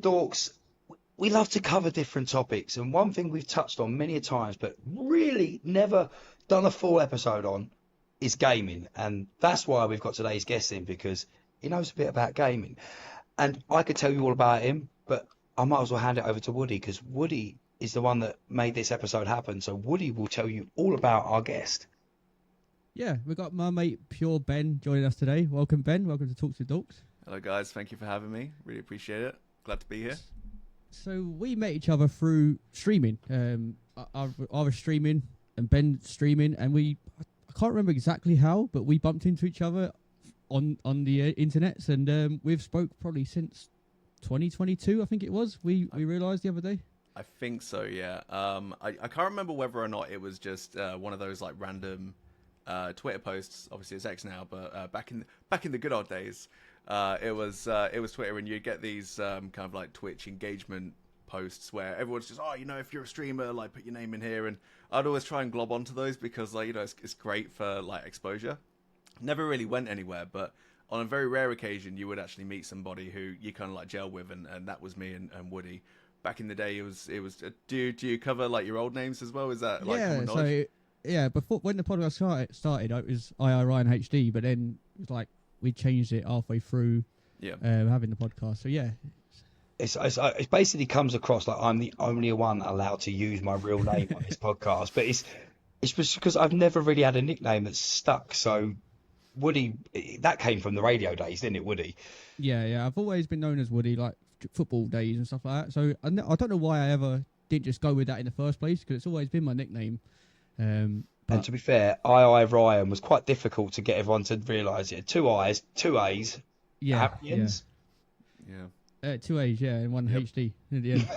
Dorks, we love to cover different topics, and one thing we've touched on many a times, but really never done a full episode on, is gaming. And that's why we've got today's guest in, because he knows a bit about gaming. And I could tell you all about him, but I might as well hand it over to Woody, because Woody is the one that made this episode happen. So Woody will tell you all about our guest. Yeah, we've got my mate Pure Ben joining us today. Welcome, Ben. Welcome to Talks with Dorks. Hello, guys. Thank you for having me. Really appreciate it. Glad to be here. So we met each other through streaming. I was streaming and Ben streaming, and I can't remember exactly how, but we bumped into each other on the internets, and we've spoke probably since 2022, I think it was. We realised the other day. I think so, yeah. I can't remember whether or not it was just one of those like random Twitter posts. Obviously, it's X now, but back in the good old days, it was Twitter, and you'd get these kind of like Twitch engagement posts where everyone's just, oh, if you're a streamer, like put your name in here, and I'd always try and glob onto those because like it's great for like exposure. Never really went anywhere, but on a very rare occasion, you would actually meet somebody who you kind of like gel with, and that was me and Woody. Back in the day, it was. Do you cover like your old names as well? Is that like common knowledge? Before when the podcast started, it was II Ryan HD, but then it was like we changed it halfway through. Yeah. Having the podcast, so yeah. It basically comes across like I'm the only one allowed to use my real name on this podcast, but it's just because I've never really had a nickname that's stuck. So Woody, that came from the radio days, didn't it, Woody? Yeah. I've always been known as Woody, like football days and stuff like that. So I don't know why I ever didn't just go with that in the first place, because it's always been my nickname. And to be fair, I Ryan was quite difficult to get everyone to realise it. 2 I's, 2 A's. Yeah. Yeah. 2 A's, yeah, and 1 HD at the end.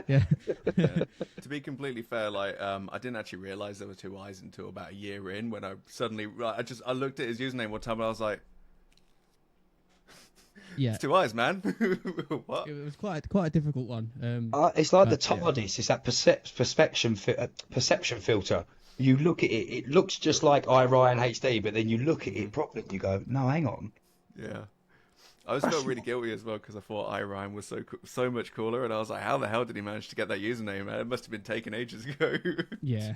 Yeah. To be completely fair, like I didn't actually realise there were 2 I's until about a year in, when I suddenly I looked at his username one time and I was like, yeah, it's 2 I's, man. What? It was quite a difficult one. It's like the TARDIS. It's that perception filter. You look at it, it looks just like Ryan HD, but then you look at it properly and you go, no, hang on. Yeah. I always felt really guilty as well, because I thought Ryan was so much cooler, and I was like, how the hell did he manage to get that username, man? It must have been taken ages ago. Yeah,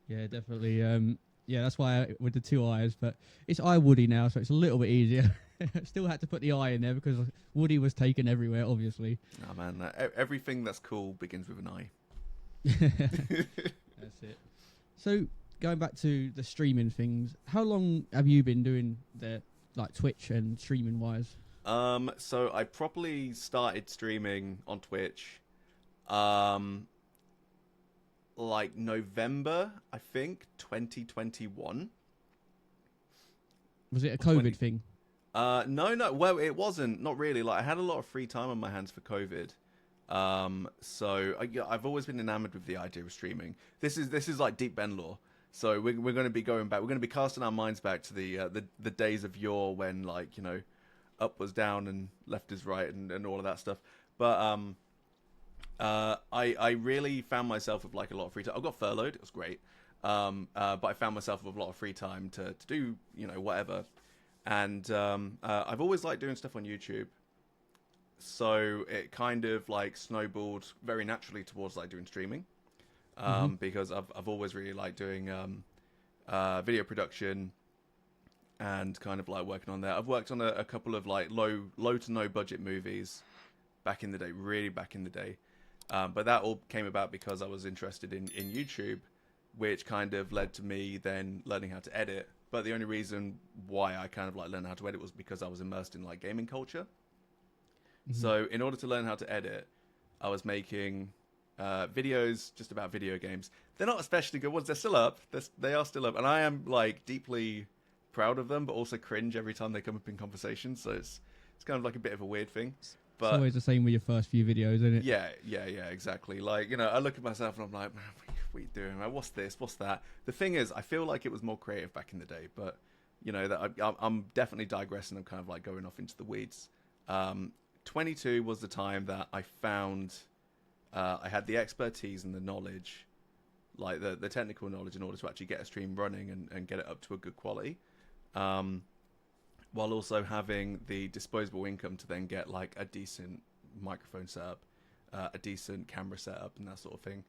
definitely. That's why with the 2 I's, but it's Woody now, so it's a little bit easier. Still had to put the I in there because Woody was taken everywhere, obviously. Oh man, everything that's cool begins with an I. That's it. So going back to the streaming things, how long have you been doing the like Twitch and streaming wise? So I properly started streaming on Twitch, like November, I think, 2021. Was it a COVID thing? No. Well, it wasn't. Not really. Like I had a lot of free time on my hands for COVID. So I've always been enamored with the idea of streaming. This is like deep Ben lore. So we're going to be going back. We're going to be casting our minds back to the days of yore when, like, up was down and left is right and all of that stuff. But I really found myself with like a lot of free time. I got furloughed. It was great. But I found myself with a lot of free time to do whatever. And I've always liked doing stuff on YouTube. So it kind of like snowballed very naturally towards like doing streaming. Because I've always really liked doing video production and kind of like working on that. I've worked on a couple of like low to no budget movies back in the day, really back in the day. But that all came about because I was interested in YouTube, which kind of led to me then learning how to edit. But the only reason why I kind of like learned how to edit was because I was immersed in like gaming culture. So in order to learn how to edit, I was making videos just about video games. They're not especially good ones. They're still up. They are still up. And I am like deeply proud of them, but also cringe every time they come up in conversation. So it's kind of like a bit of a weird thing. But it's always the same with your first few videos, isn't it? Yeah, exactly. Like, I look at myself and I'm like, man, what are you doing? Man? What's this? What's that? The thing is, I feel like it was more creative back in the day, but that I'm definitely digressing. I'm kind of like going off into the weeds. 22 was the time that I found I had the expertise and the knowledge, like the technical knowledge, in order to actually get a stream running and get it up to a good quality, while also having the disposable income to then get like a decent microphone setup, a decent camera setup, and that sort of thing.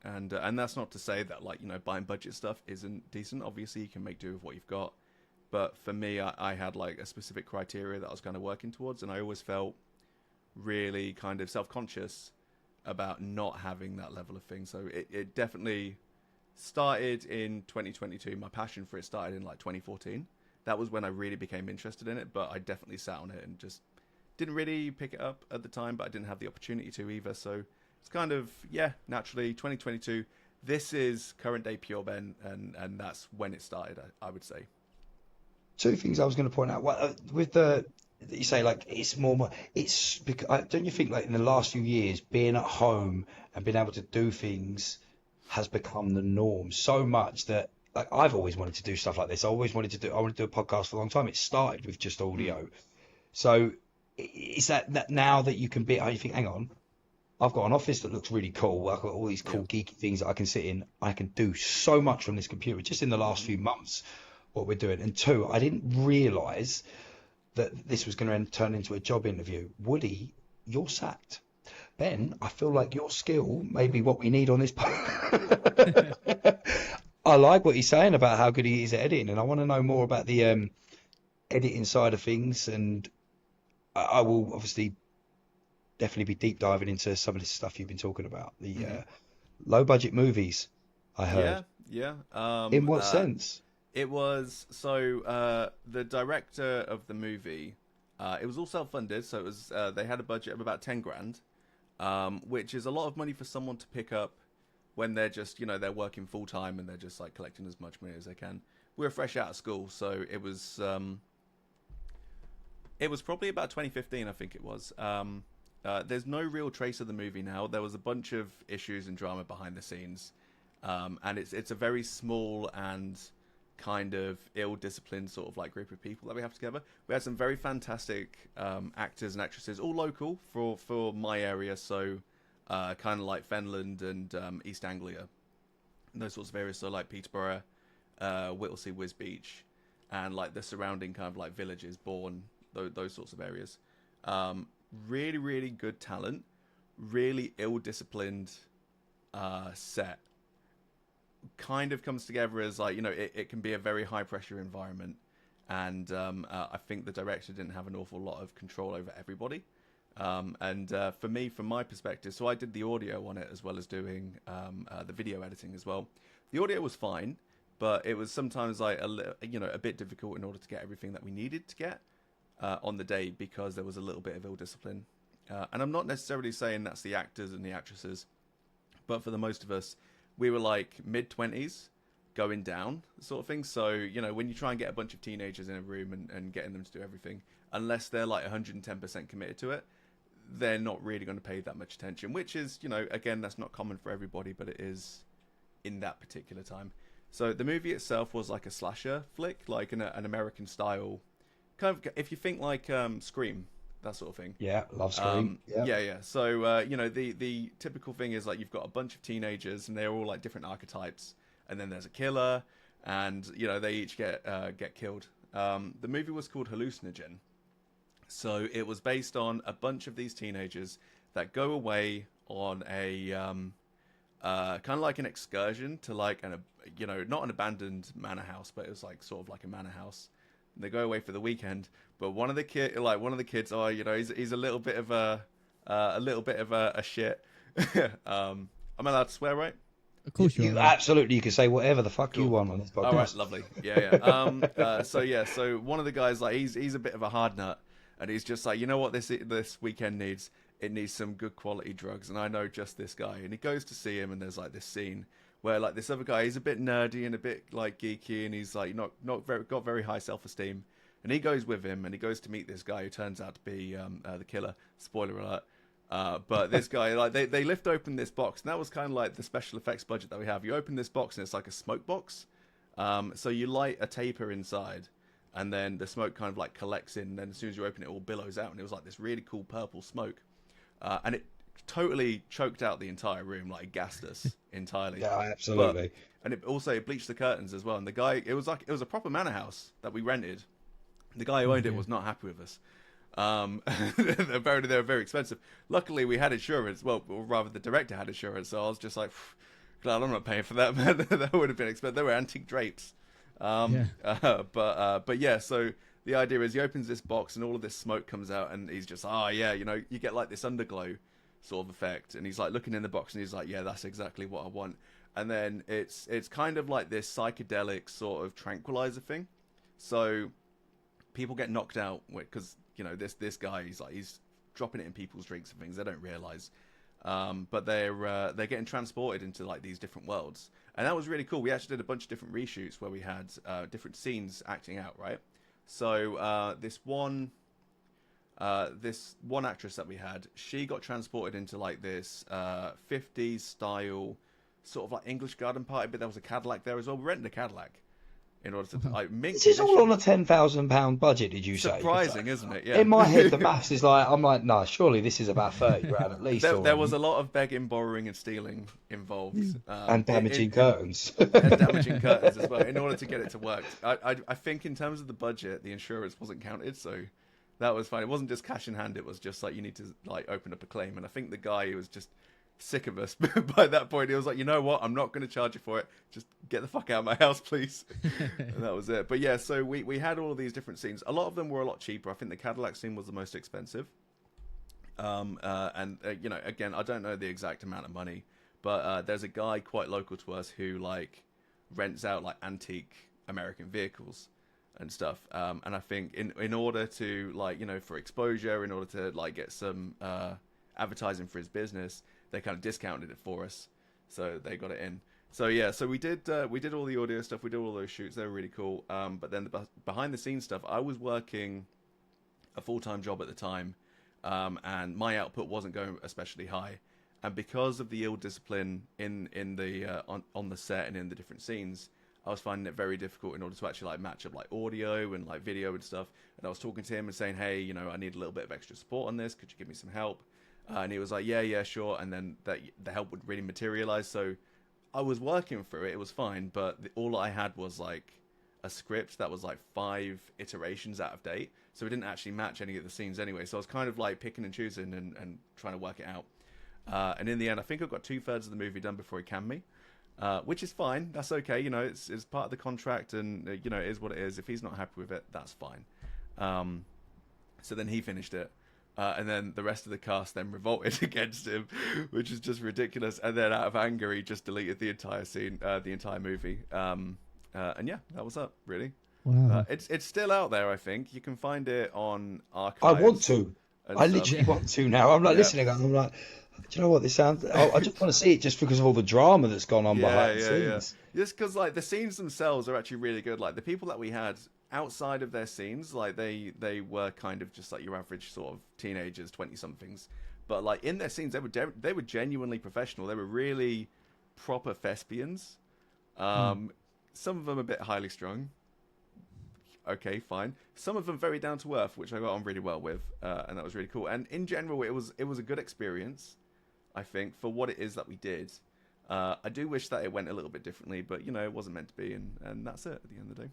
And that's not to say that, like, you know, buying budget stuff isn't decent. Obviously, you can make do with what you've got. But for me, I had like a specific criteria that I was kind of working towards, and I always felt really kind of self-conscious about not having that level of thing. So it definitely started in 2022. My passion for it started in like 2014. That was when I really became interested in it, but I definitely sat on it and just didn't really pick it up at the time, but I didn't have the opportunity to either. So it's kind of, yeah, naturally 2022. This is current day Pure Ben, and that's when it started, I would say. Two things I was going to point out. With the you say like it's more. It's because don't you think like in the last few years, being at home and being able to do things has become the norm so much that like I've always wanted to do stuff like this. I wanted to do a podcast for a long time. It started with just Mm. audio. So is that now that you can be, you think, hang on, I've got an office that looks really cool. I've got all these Yeah. cool geeky things that I can sit in. I can do so much from this computer just in the last Hmm. few months, what we're doing. And two, I didn't realize that this was going to turn into a job interview. Woody, you're sacked. Ben, I feel like your skill may be what we need on this. I like what he's saying about how good he is at editing, and I want to know more about the editing side of things. And I will obviously definitely be deep diving into some of this stuff you've been talking about. The Hmm. low budget movies, I heard. Yeah, yeah. In what sense? It was so the director of the movie. It was all self-funded, so it was they had a budget of about 10 grand, which is a lot of money for someone to pick up when they're just, you know, they're working full time and they're just like collecting as much money as they can. We were fresh out of school, so it was probably about 2015, I think it was. There's no real trace of the movie now. There was a bunch of issues and drama behind the scenes, and it's a very small and kind of ill-disciplined sort of like group of people that we have together. We had some very fantastic actors and actresses, all local for my area, so kind of like Fenland and East Anglia, and those sorts of areas. So like Peterborough, Whittlesea, Wisbech, and like the surrounding kind of like villages, Bourne, those sorts of areas. Really, really good talent, really ill-disciplined set. Kind of comes together as like, you know, it can be a very high pressure environment, and I think the director didn't have an awful lot of control over everybody. And for me, from my perspective, so I did the audio on it as well as doing the video editing as well. The audio was fine, but it was sometimes like a bit difficult in order to get everything that we needed to get on the day, because there was a little bit of ill discipline. And I'm not necessarily saying that's the actors and the actresses, but for the most of us, we were like mid-20s going down sort of thing. So, you know, when you try and get a bunch of teenagers in a room and getting them to do everything, unless they're like 110% committed to it, they're not really going to pay that much attention, which is, you know, again, that's not common for everybody, but it is in that particular time. So the movie itself was like a slasher flick, like an American style, kind of, if you think like Scream, that sort of thing. Yeah, love Scream. Yeah. Yeah. So, you know, the typical thing is like you've got a bunch of teenagers and they're all like different archetypes, and then there's a killer, and you know they each get killed. The movie was called Hallucinogen, so it was based on a bunch of these teenagers that go away on a kind of like an excursion to like you know, not an abandoned manor house, but it was like sort of like a manor house. They go away for the weekend, but one of the kids, oh, you know, he's a little bit of a shit. I'm allowed to swear, right? Of course you You are. absolutely, you can say whatever the fuck you Cool. want on this All right, podcast. lovely. Yeah. So one of the guys, like, he's a bit of a hard nut, and he's just like, you know what, this weekend needs? It needs some good quality drugs, and I know just this guy. And he goes to see him, and there's like this scene where like this other guy, he's a bit nerdy and a bit like geeky, and he's like got very high self-esteem. And he goes with him, and he goes to meet this guy who turns out to be the killer. Spoiler alert. But this guy, like, they lift open this box, and that was kind of like the special effects budget that we have. You open this box, and it's like a smoke box. So you light a taper inside, and then the smoke kind of like collects in, and then as soon as you open it, it all billows out, and it was like this really cool purple smoke. And it totally choked out the entire room, like gassed us entirely. Yeah, But absolutely. and it bleached the curtains as well. And the guy, it was a proper manor house that we rented. The guy who owned it Yeah. was not happy with us. Apparently they were very expensive. Luckily we had insurance. Well, or rather the director had insurance, so I was just like, glad I'm not paying for that, man. That would have been expensive. They were antique drapes. Yeah. But yeah, so the idea is he opens this box and all of this smoke comes out, and he's just, oh yeah, you know, you get like this underglow sort of effect, and he's like looking in the box and he's like, yeah, that's exactly what I want. And then it's kind of like this psychedelic sort of tranquilizer thing. So people get knocked out because you know this guy, he's dropping it in people's drinks and things they don't realize. But they're getting transported into like these different worlds, and that was really cool. We actually did a bunch of different reshoots where we had different scenes acting out, right? So this one actress that we had, she got transported into like this 50s style sort of like English garden party, but there was a Cadillac there as well. We rented a Cadillac in order to like mint This is all on condition. a £10,000 budget, did you say? Surprising, isn't it? Yeah. In my head, the maths is like, I'm like, no, surely this is about 30 grand at least. There was a lot of begging, borrowing, and stealing involved, and damaging curtains. and damaging curtains as well in order to get it to work. I think in terms of the budget, the insurance wasn't counted, so that was fine. It wasn't just cash in hand; it was just like you need to like open up a claim. And I think the guy who was just sick of us by that point, he was like, you know what, I'm not going to charge you for it, just get the fuck out of my house, please. And that was it. But yeah, so we had all of these different scenes. A lot of them were a lot cheaper. I think the Cadillac scene was the most expensive. You know, again, I don't know the exact amount of money, but there's a guy quite local to us who like rents out like antique American vehicles and stuff. And I think in order to like, you know, for exposure, in order to like get some advertising for his business, they kind of discounted it for us, so they got it in. So yeah, so we did all the audio stuff, we did all those shoots, they were really cool. But then the behind the scenes stuff, I was working a full-time job at the time, and my output wasn't going especially high, and because of the ill discipline in the on the set and in the different scenes, I was finding it very difficult in order to actually like match up like audio and like video and stuff. And I was talking to him and saying, hey, you know, I need a little bit of extra support on this, could you give me some help? And he was like, yeah, sure. And then the help would really materialize. So I was working through it. It was fine. But all I had was like a script that was like 5 iterations out of date. So it didn't actually match any of the scenes anyway. So I was kind of like picking and choosing and trying to work it out. And in the end, I think I got 2/3 of the movie done before he canned me, which is fine. That's okay. You know, it's part of the contract, and you know, it is what it is. If he's not happy with it, that's fine. So then he finished it. And then the rest of the cast then revolted against him, which is just ridiculous. And then out of anger, he just deleted the entire scene, the entire movie. And yeah, that was up, really. Wow. It's still out there, I think. You can find it on I archives. want to. and I stuff. literally want to now. I'm like Yeah. listening and I'm like, do you know what this sounds? I just want to see it just because of all the drama that's gone on behind the scenes. Just because like the scenes themselves are actually really good. Like the people that we had outside of their scenes, like they were kind of just like your average sort of teenagers, 20-somethings. But like in their scenes, they were genuinely professional. They were really proper thespians. Some of them a bit highly strung. Okay, fine. Some of them very down to earth, which I got on really well with, and that was really cool. And in general, it was a good experience, I think, for what it is that we did. I do wish that it went a little bit differently, but you know, it wasn't meant to be, and that's it at the end of the day.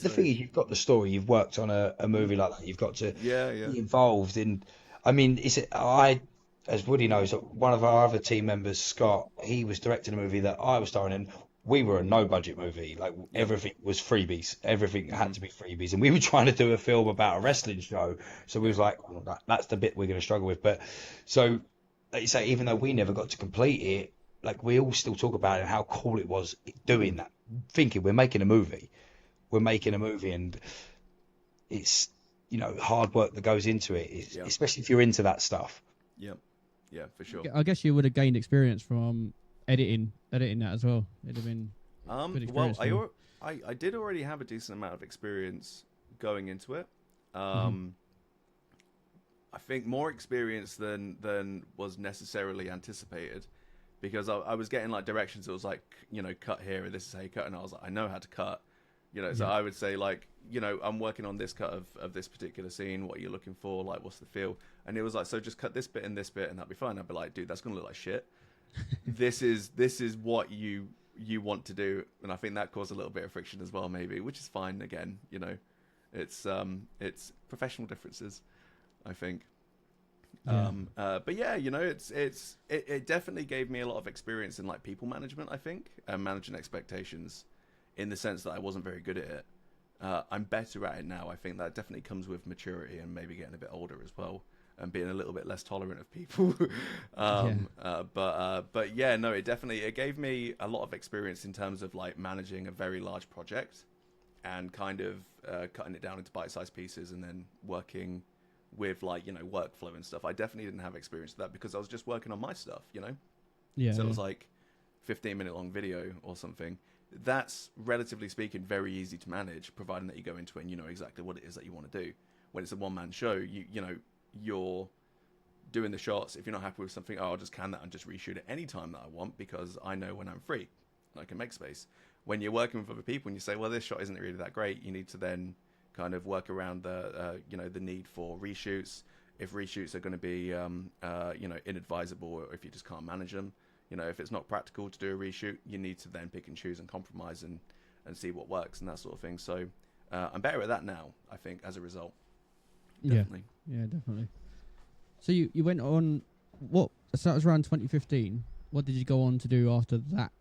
The thing is, you've got the story, you've worked on a movie like that, you've got to Yeah. be involved in. I mean, as Woody knows, one of our other team members, Scott, he was directing a movie that I was starring in. We were a no budget movie, like everything was freebies, everything had to be freebies, and we were trying to do a film about a wrestling show, so we was like, well, that's the bit we're going to struggle with. But so, like you say, even though we never got to complete it, like we all still talk about it, how cool it was doing that, thinking we're making a movie, and it's, you know, hard work that goes into it, Yeah. especially if you're into that stuff. Yeah, for sure. I guess you would have gained experience from editing that as well. It'd have been good Well, experience. for you. I did already have a decent amount of experience going into it. I think more experience than was necessarily anticipated, because I was getting like directions. It was like, you know, cut here, and this is how you cut, and I was like, I know how to cut. You know, so I would say like, you know, I'm working on this cut of this particular scene. What are you looking for? Like, what's the feel? And it was like, so just cut this bit and this bit, and that'll be fine. I'd be like, dude, that's gonna look like shit. This is what you want to do, and I think that caused a little bit of friction as well, maybe, which is fine. Again, you know, It's professional differences, I think. Yeah. But yeah, you know, it definitely gave me a lot of experience in like people management, I think, and managing expectations, in the sense that I wasn't very good at it. I'm better at it now. I think that definitely comes with maturity and maybe getting a bit older as well, and being a little bit less tolerant of people. Yeah. But yeah, no, it gave me a lot of experience in terms of like managing a very large project and kind of cutting it down into bite-sized pieces and then working with like, you know, workflow and stuff. I definitely didn't have experience with that because I was just working on my stuff, you know. Yeah. So it Yeah. was like 15-minute long video or something. That's, relatively speaking, very easy to manage, providing that you go into it and you know exactly what it is that you want to do. When it's a one-man show, you know, you're doing the shots. If you're not happy with something, oh, I'll just can that and just reshoot it anytime that I want because I know when I'm free and I can make space. When you're working with other people and you say, well, this shot isn't really that great, you need to then kind of work around the you know, the need for reshoots. If reshoots are going to be you know, inadvisable, or if you just can't manage them, you know, if it's not practical to do a reshoot, you need to then pick and choose and compromise and see what works and that sort of thing. So I'm better at that now, I think, as a result. Definitely. Yeah. Definitely. So you went on what? So that was around 2015. What did you go on to do after that?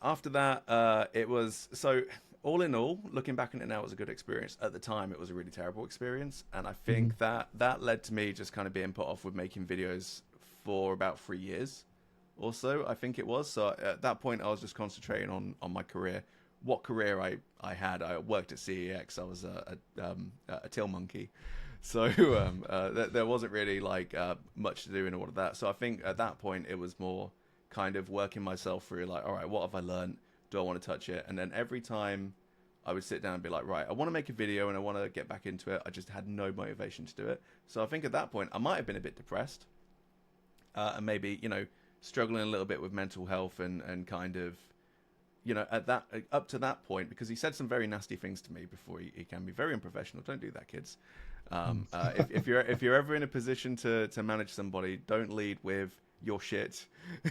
After that, it was so. All in all, looking back on it now, it was a good experience. At the time, it was a really terrible experience, and I think that led to me just kind of being put off with making videos for about 3 years or so, I think it was. So at that point, I was just concentrating on my career. What career I had. I worked at CEX. I was a tail monkey. So there wasn't really like much to do in all of that. So I think at that point, it was more kind of working myself through like, all right, what have I learned? Do I want to touch it? And then every time I would sit down and be like, right, I want to make a video and I want to get back into it. I just had no motivation to do it. So I think at that point, I might have been a bit depressed. And maybe, you know, struggling a little bit with mental health and kind of, you know, at that, up to that point, because he said some very nasty things to me before he can be very unprofessional. Don't do that, kids. If you're ever in a position to manage somebody, don't lead with your shit.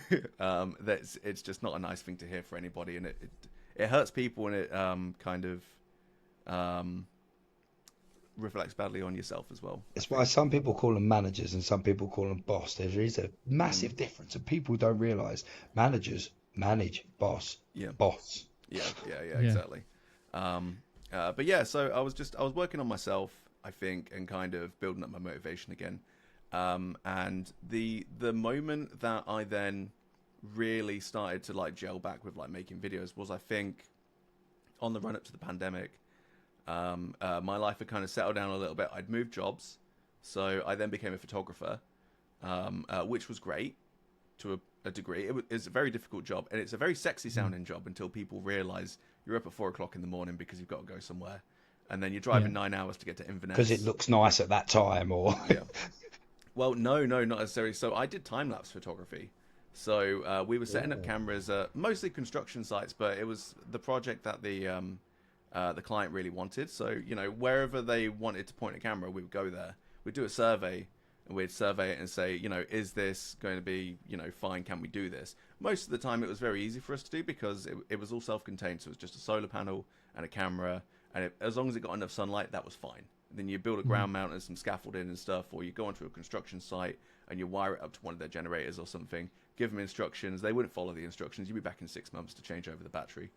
It's just not a nice thing to hear for anybody, and it hurts people, and it kind of reflects badly on yourself as well. It's why some people call them managers and some people call them boss. There is a massive difference, and people don't realise managers manage, boss, Yeah. boss. Yeah, Yeah. exactly. But yeah, so I was working on myself, I think, and kind of building up my motivation again. And the moment that I then really started to like gel back with like making videos was, I think, on the run up to the pandemic. My life had kind of settled down a little bit. I'd moved jobs, so I then became a photographer, which was great to a degree. It's a very difficult job, and it's a very sexy sounding job until people realize you're up at 4 o'clock in the morning because you've got to go somewhere, and then you're driving 9 hours to get to Inverness Because it looks nice at that time, or yeah. Well, no, not necessarily. So I did time-lapse photography. So we were setting up cameras, mostly construction sites, but it was the project that the client really wanted. So, you know, wherever they wanted to point a camera, we would go there. We'd do a survey, and we'd survey it and say, you know, is this going to be, you know, fine? Can we do this? Most of the time, it was very easy for us to do because it was all self-contained. So it was just a solar panel and a camera, and as long as it got enough sunlight, that was fine. Then you build a ground mount and some scaffolding and stuff, or you go onto a construction site and you wire it up to one of their generators or something, give them instructions. They wouldn't follow the instructions. You'd be back in 6 months to change over the battery,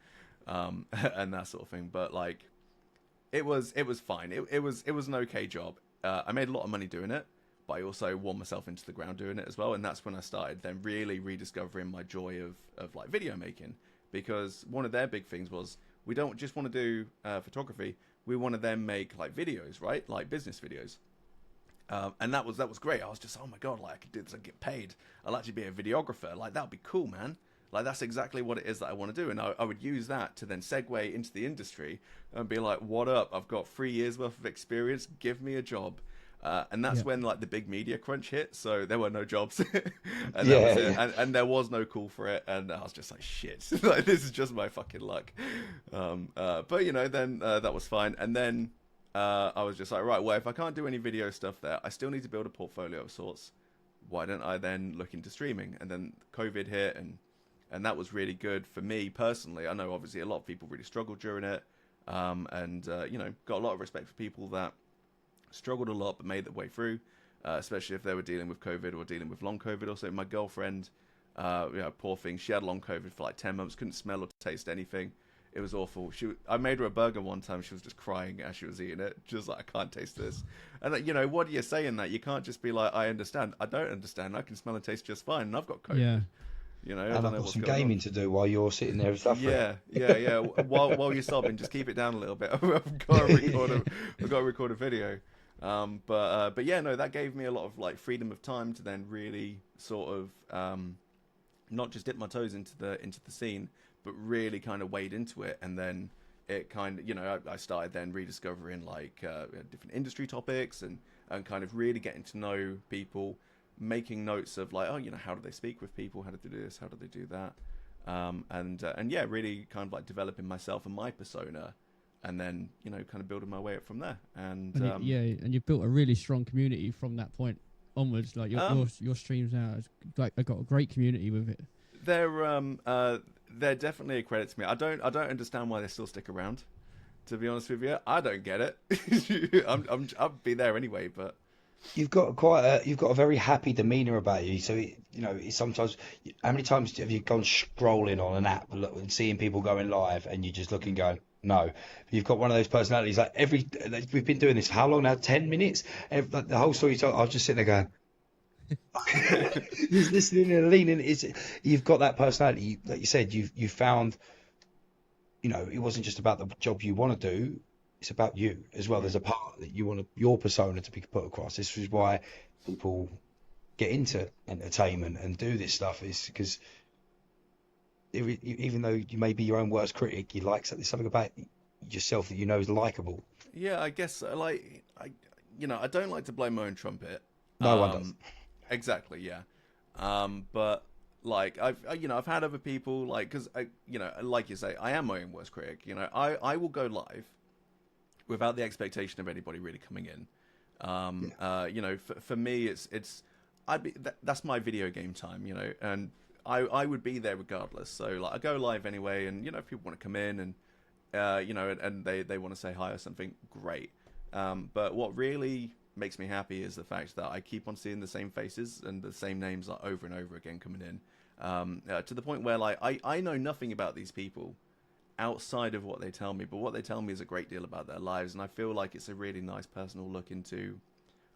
and that sort of thing. But like, it was fine. It was an okay job. I made a lot of money doing it, but I also wore myself into the ground doing it as well. And that's when I started then really rediscovering my joy of like video making, because one of their big things was, we don't just want to do photography. We want to then make like videos, right? Like business videos. And that was great. I was just, oh my God, like I could do this, I'd get paid. I'll actually be a videographer. Like that would be cool, man. Like that's exactly what it is that I want to do. And I would use that to then segue into the industry and be like, what up? I've got 3 years worth of experience. Give me a job. And that's when like the big media crunch hit. So there were no jobs. And that was it. And there was no call for it. And I was just like, shit, like this is just my fucking luck. But you know, then that was fine. And then I was just like, right, well, if I can't do any video stuff there, I still need to build a portfolio of sorts. Why don't I then look into streaming? And then COVID hit, and that was really good for me personally. I know obviously a lot of people really struggled during it. and you know, got a lot of respect for people that struggled a lot but made their way through, especially if they were dealing with COVID or dealing with long COVID. Also, my girlfriend, you know, poor thing, she had long COVID for like 10 months, couldn't smell or taste anything. It was awful. I made her a burger one time. She was just crying as she was eating it. She was like, I can't taste this. And, you know, what do you say in that? You can't just be like, I understand. I don't understand. I can smell and taste just fine. And I've got COVID. Yeah. You know, I And don't I've know got what's some going gaming on. to do while you're sitting there suffering. Yeah. While you're sobbing, just keep it down a little bit. I've got to record a video. But yeah, no, that gave me a lot of like freedom of time to then really sort of not just dip my toes into the scene, but really kind of wade into it. And then it kind of, you know, I started then rediscovering like different industry topics and kind of really getting to know people, making notes of like, oh, you know, how do they speak with people? How do they do this? How do they do that? And yeah, really kind of like developing myself and my persona, and then, you know, kind of building my way up from there. And and you've built a really strong community from that point onwards. Like your streams now, like I got a great community with it. They're definitely a credit to me. I don't understand why they still stick around. To be honest with you, I don't get it. I'll be there anyway, but You've got a very happy demeanor about you. So you know, it's sometimes, how many times have you gone scrolling on an app and seeing people going live, and you just look and go, no. You've got one of those personalities. Like we've been doing this for how long now? 10 minutes. Like, the whole story. I was just sitting there going, just listening and leaning. You've got that personality. Like you said, you found. You know, it wasn't just about the job you want to do. It's about you as well. There's a part that you want your persona to be put across. This is why people get into entertainment and do this stuff, is because even though you may be your own worst critic, you like something about yourself that you know is likable. yeah, I guess you know, I don't like to blow my own trumpet. No one does. Exactly, yeah. But like you know, I've had other people like, because you know, like you say, I am my own worst critic. You know, I will go live without the expectation of anybody really coming in. You know, for me, that's my video game time, you know, and I would be there regardless. So like, I go live anyway, and you know, if people want to come in and you know, and they want to say hi or something, great. But what really makes me happy is the fact that I keep on seeing the same faces and the same names like over and over again coming in, to the point where like I know nothing about these people outside of what they tell me, but what they tell me is a great deal about their lives, and I feel like it's a really nice personal look into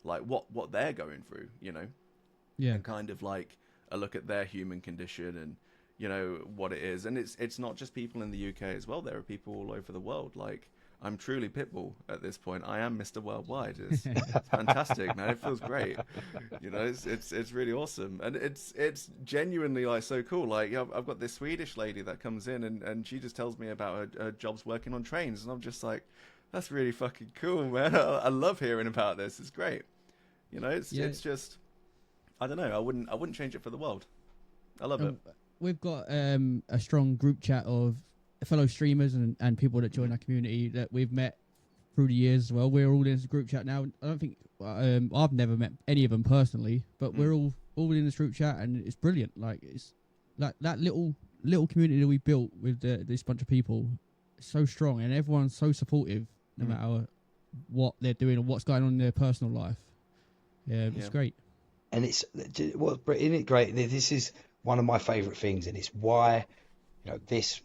like what they're going through, you know, and kind of like a look at their human condition and, you know, what it is. And it's not just people in the UK as well. There are people all over the world. Like, I'm truly Pitbull at this point. I am Mr. Worldwide. It's fantastic, man. It feels great. You know, it's really awesome, and it's genuinely like so cool. Like, I've got this Swedish lady that comes in and she just tells me about her jobs working on trains, and I'm just like, that's really fucking cool, man. I love hearing about this. It's great. You know, it's just, I don't know. I wouldn't change it for the world. I love it. We've got a strong group chat of fellow streamers and people that join our community that we've met through the years as well. We're all in this group chat now. I don't think I've never met any of them personally, but we're all in this group chat, and it's brilliant. Like, it's like that little community that we built with this bunch of people is so strong, and everyone's so supportive no matter what they're doing or what's going on in their personal life. It's great. And isn't it great? This is one of my favourite things, and it's why, you know, this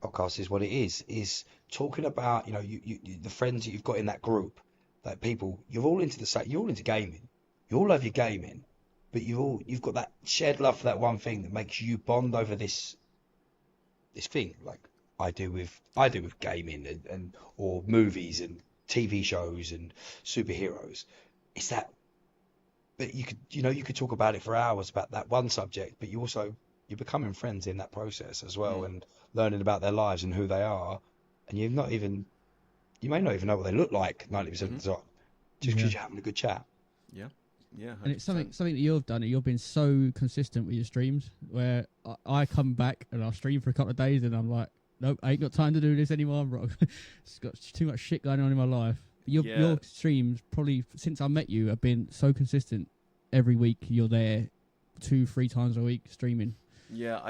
podcast is what it is talking about, you know, you the friends that you've got in that group, that people, you're all into gaming, you all love your gaming, but you've got that shared love for that one thing that makes you bond over this thing, like I do with gaming and or movies and TV shows and superheroes. It's that you could talk about it for hours about that one subject, but you're becoming friends in that process as well, and learning about their lives and who they are, and you may not even know what they look like 90% of the time, just because you're having a good chat. Yeah 100%. And it's something that you've done. You've been so consistent with your streams, where I come back and I'll stream for a couple of days and I'm like, nope, I ain't got time to do this anymore. It's got too much shit going on in my life. Your streams, probably since I met you, have been so consistent. Every week you're there 2-3 times a week streaming. Yeah,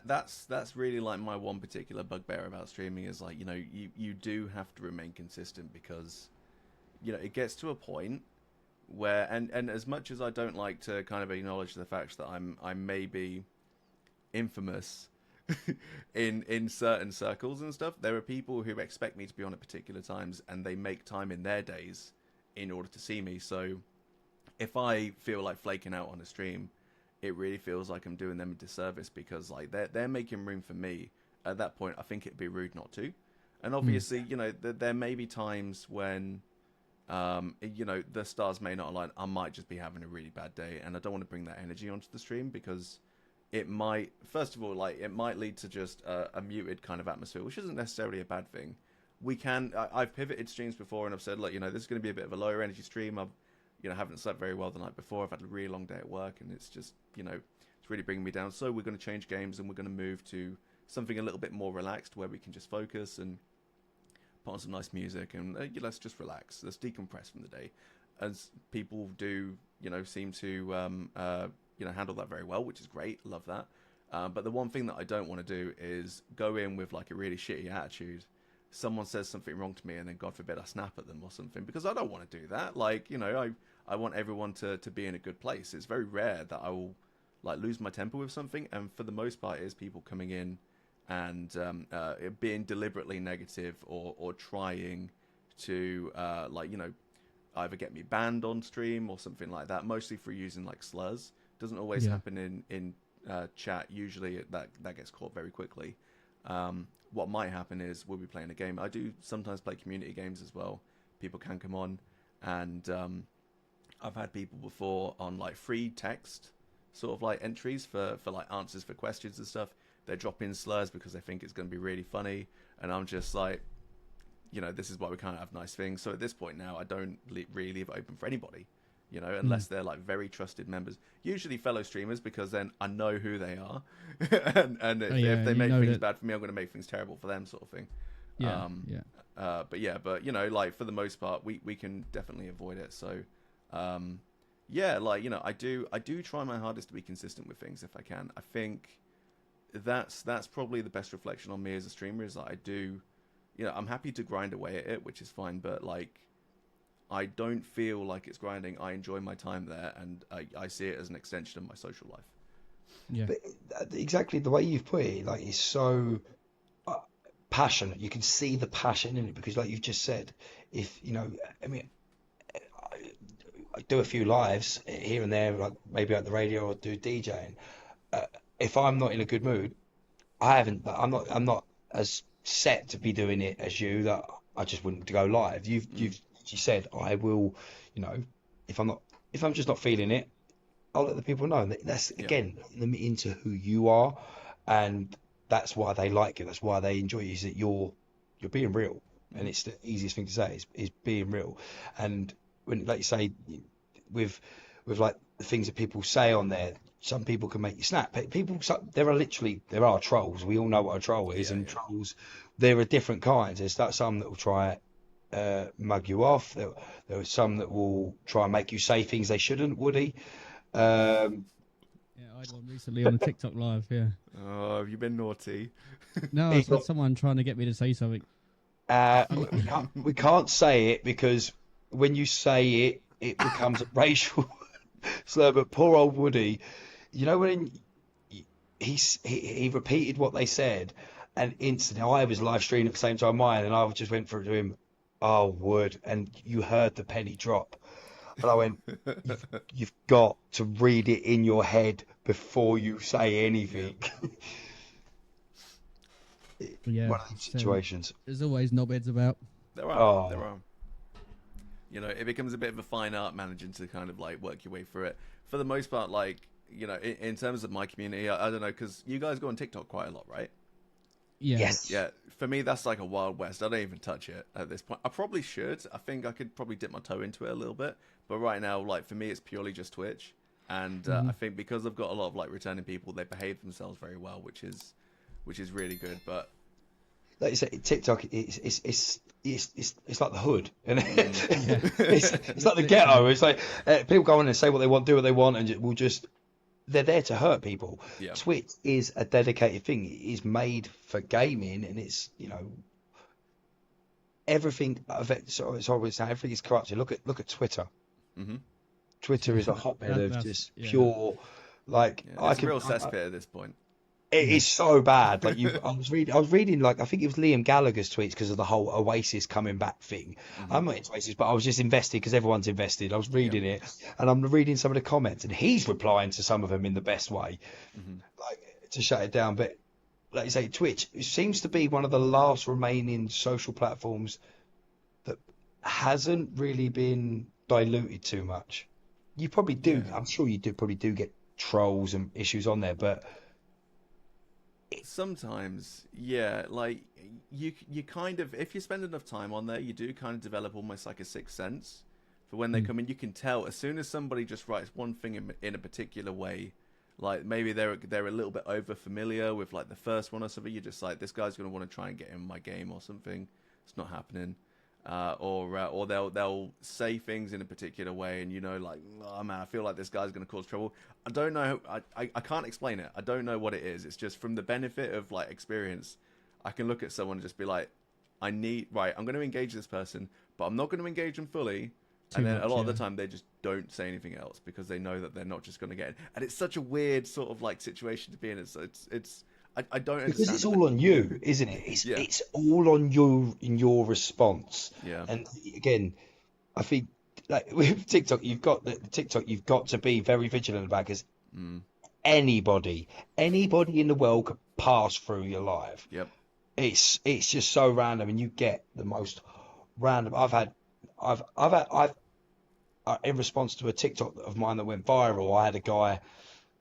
that's really like my one particular bugbear about streaming is like, you do have to remain consistent because, it gets to a point where, and as much as I don't like to kind of acknowledge the fact that I may be infamous in certain circles and stuff, there are people who expect me to be on at particular times and they make time in their days in order to see me. So if I feel like flaking out on a stream, it really feels like I'm doing them a disservice because like they're making room for me. At that point, I think it'd be rude not to. And obviously, there may be times when, the stars may not align. I might just be having a really bad day, and I don't want to bring that energy onto the stream because it might, first of all, like it might lead to just a muted kind of atmosphere, which isn't necessarily a bad thing. I've pivoted streams before, and I've said, look, this is going to be a bit of a lower energy stream. I've haven't slept very well the night before. I've had a really long day at work, and it's just, it's really bringing me down. So we're going to change games, and we're going to move to something a little bit more relaxed, where we can just focus and put on some nice music, and let's just relax. Let's decompress from the day. As people do, seem to, handle that very well, which is great. Love that. But the one thing that I don't want to do is go in with like a really shitty attitude. Someone says something wrong to me, and then God forbid I snap at them or something, because I don't want to do that. Like, I want everyone to be in a good place. It's very rare that I will like lose my temper with something, and for the most part, it is people coming in and being deliberately negative or trying to either get me banned on stream or something like that. Mostly for using like slurs. Doesn't always happen in chat. Usually that gets caught very quickly. What might happen is we'll be playing a game. I do sometimes play community games as well. People can come on, and I've had people before on like free text sort of like entries for like answers for questions and stuff. They drop in slurs because they think it's going to be really funny, and I'm just like, this is why we can't have nice things. So at this point now, I don't really leave it open for anybody, unless they're like very trusted members, usually fellow streamers, because then I know who they are, and if they make things bad for me, I'm going to make things terrible for them, sort of thing. But like for the most part, we can definitely avoid it. So, I do try my hardest to be consistent with things if I can. I think that's probably the best reflection on me as a streamer, is that I do, I'm happy to grind away at it, which is fine, but like, I don't feel like it's grinding. I enjoy my time there, and I see it as an extension of my social life. Yeah. But exactly the way you've put it, like, it's so passionate. You can see the passion in it because, like you've just said, if I mean, I do a few lives here and there, like maybe at the radio or do DJing. If I'm not in a good mood, I'm not as set to be doing it as you, that I just wouldn't go live. You've said I will, if I'm just not feeling it, I'll let the people know. That's again them into who you are, and that's why they like you. That's why they enjoy you. Is that you're being real, and it's the easiest thing to say is being real. And when, like you say, with like the things that people say on there, some people can make you snap. There are trolls. We all know what a troll is, trolls. There are different kinds. There's some that will try mug you off. There are some that will try and make you say things they shouldn't. Woody. I had one recently on a TikTok live. Yeah. Oh, have you been naughty? No, I had someone trying to get me to say something. We can't say it because when you say it, it becomes a racial slur. But poor old Woody, when he repeated what they said, and instantly I was live streaming at the same time mine, and I just went through to him, "Oh, Wood," and you heard the penny drop. And I went, you've got to read it in your head before you say anything. Yeah. One of those situations. There's always knobheads about. There are. It becomes a bit of a fine art managing to kind of like work your way through it. For the most part, like, in terms of my community, I don't know, because you guys go on TikTok quite a lot, right? Yeah. Yes. Yeah, for me, that's like a Wild West. I don't even touch it at this point. I probably should. I think I could probably dip my toe into it a little bit. But right now, like, for me, it's purely just Twitch. And I think because I've got a lot of, like, returning people, they behave themselves very well, which is really good. But like you said, TikTok, it's like the hood. And it's like the ghetto. It's like people go on and say what they want, do what they want, and we'll just they're there to hurt people. Yeah. Twitch is a dedicated thing. It is made for gaming, and it's everything. It's always everything is corrupted. Look at Twitter. Hmm. Twitter is a hotbed of That's just yeah. pure, like Yeah, it's a real cesspit at this point. it Yeah. is so bad. Like I was reading like I think it was Liam Gallagher's tweets because of the whole Oasis coming back thing. Hmm. I'm not into Oasis, but I was just invested because everyone's invested. I was reading it, and I'm reading some of the comments, and he's replying to some of them in the best way, Hmm. like to shut it down. But like you say, Twitch seems to be one of the last remaining social platforms that hasn't really been diluted too much. You probably do. Yeah. I'm sure you do probably do get trolls and issues on there, but Sometimes, yeah, like you kind of, if you spend enough time on there, you do kind of develop almost like a sixth sense for when they come in. You can tell as soon as somebody just writes one thing in a particular way, like maybe they're a little bit over familiar with like the first one or something. You're just like, this guy's gonna want to try and get in my game or something. It's not happening. Or they'll say things in a particular way, and like, oh man, I feel like this guy's going to cause trouble. I don't know. I can't explain it. I don't know what it is. It's just from the benefit of like experience. I can look at someone and just be like, I'm going to engage this person, but I'm not going to engage them fully. Too And then a much, lot of the yeah. time they just don't say anything else because they know that they're not just going to get it. And it's such a weird sort of like situation to be in. I don't because understand it's it. all on you, isn't it? It's Yeah. it's all on you in your response. Yeah. And again, I think like with TikTok, you've got to be very vigilant about because Mm. anybody in the world could pass through your life. Yep. It's just so random, and you get the most random. I've in response to a TikTok of mine that went viral, I had a guy.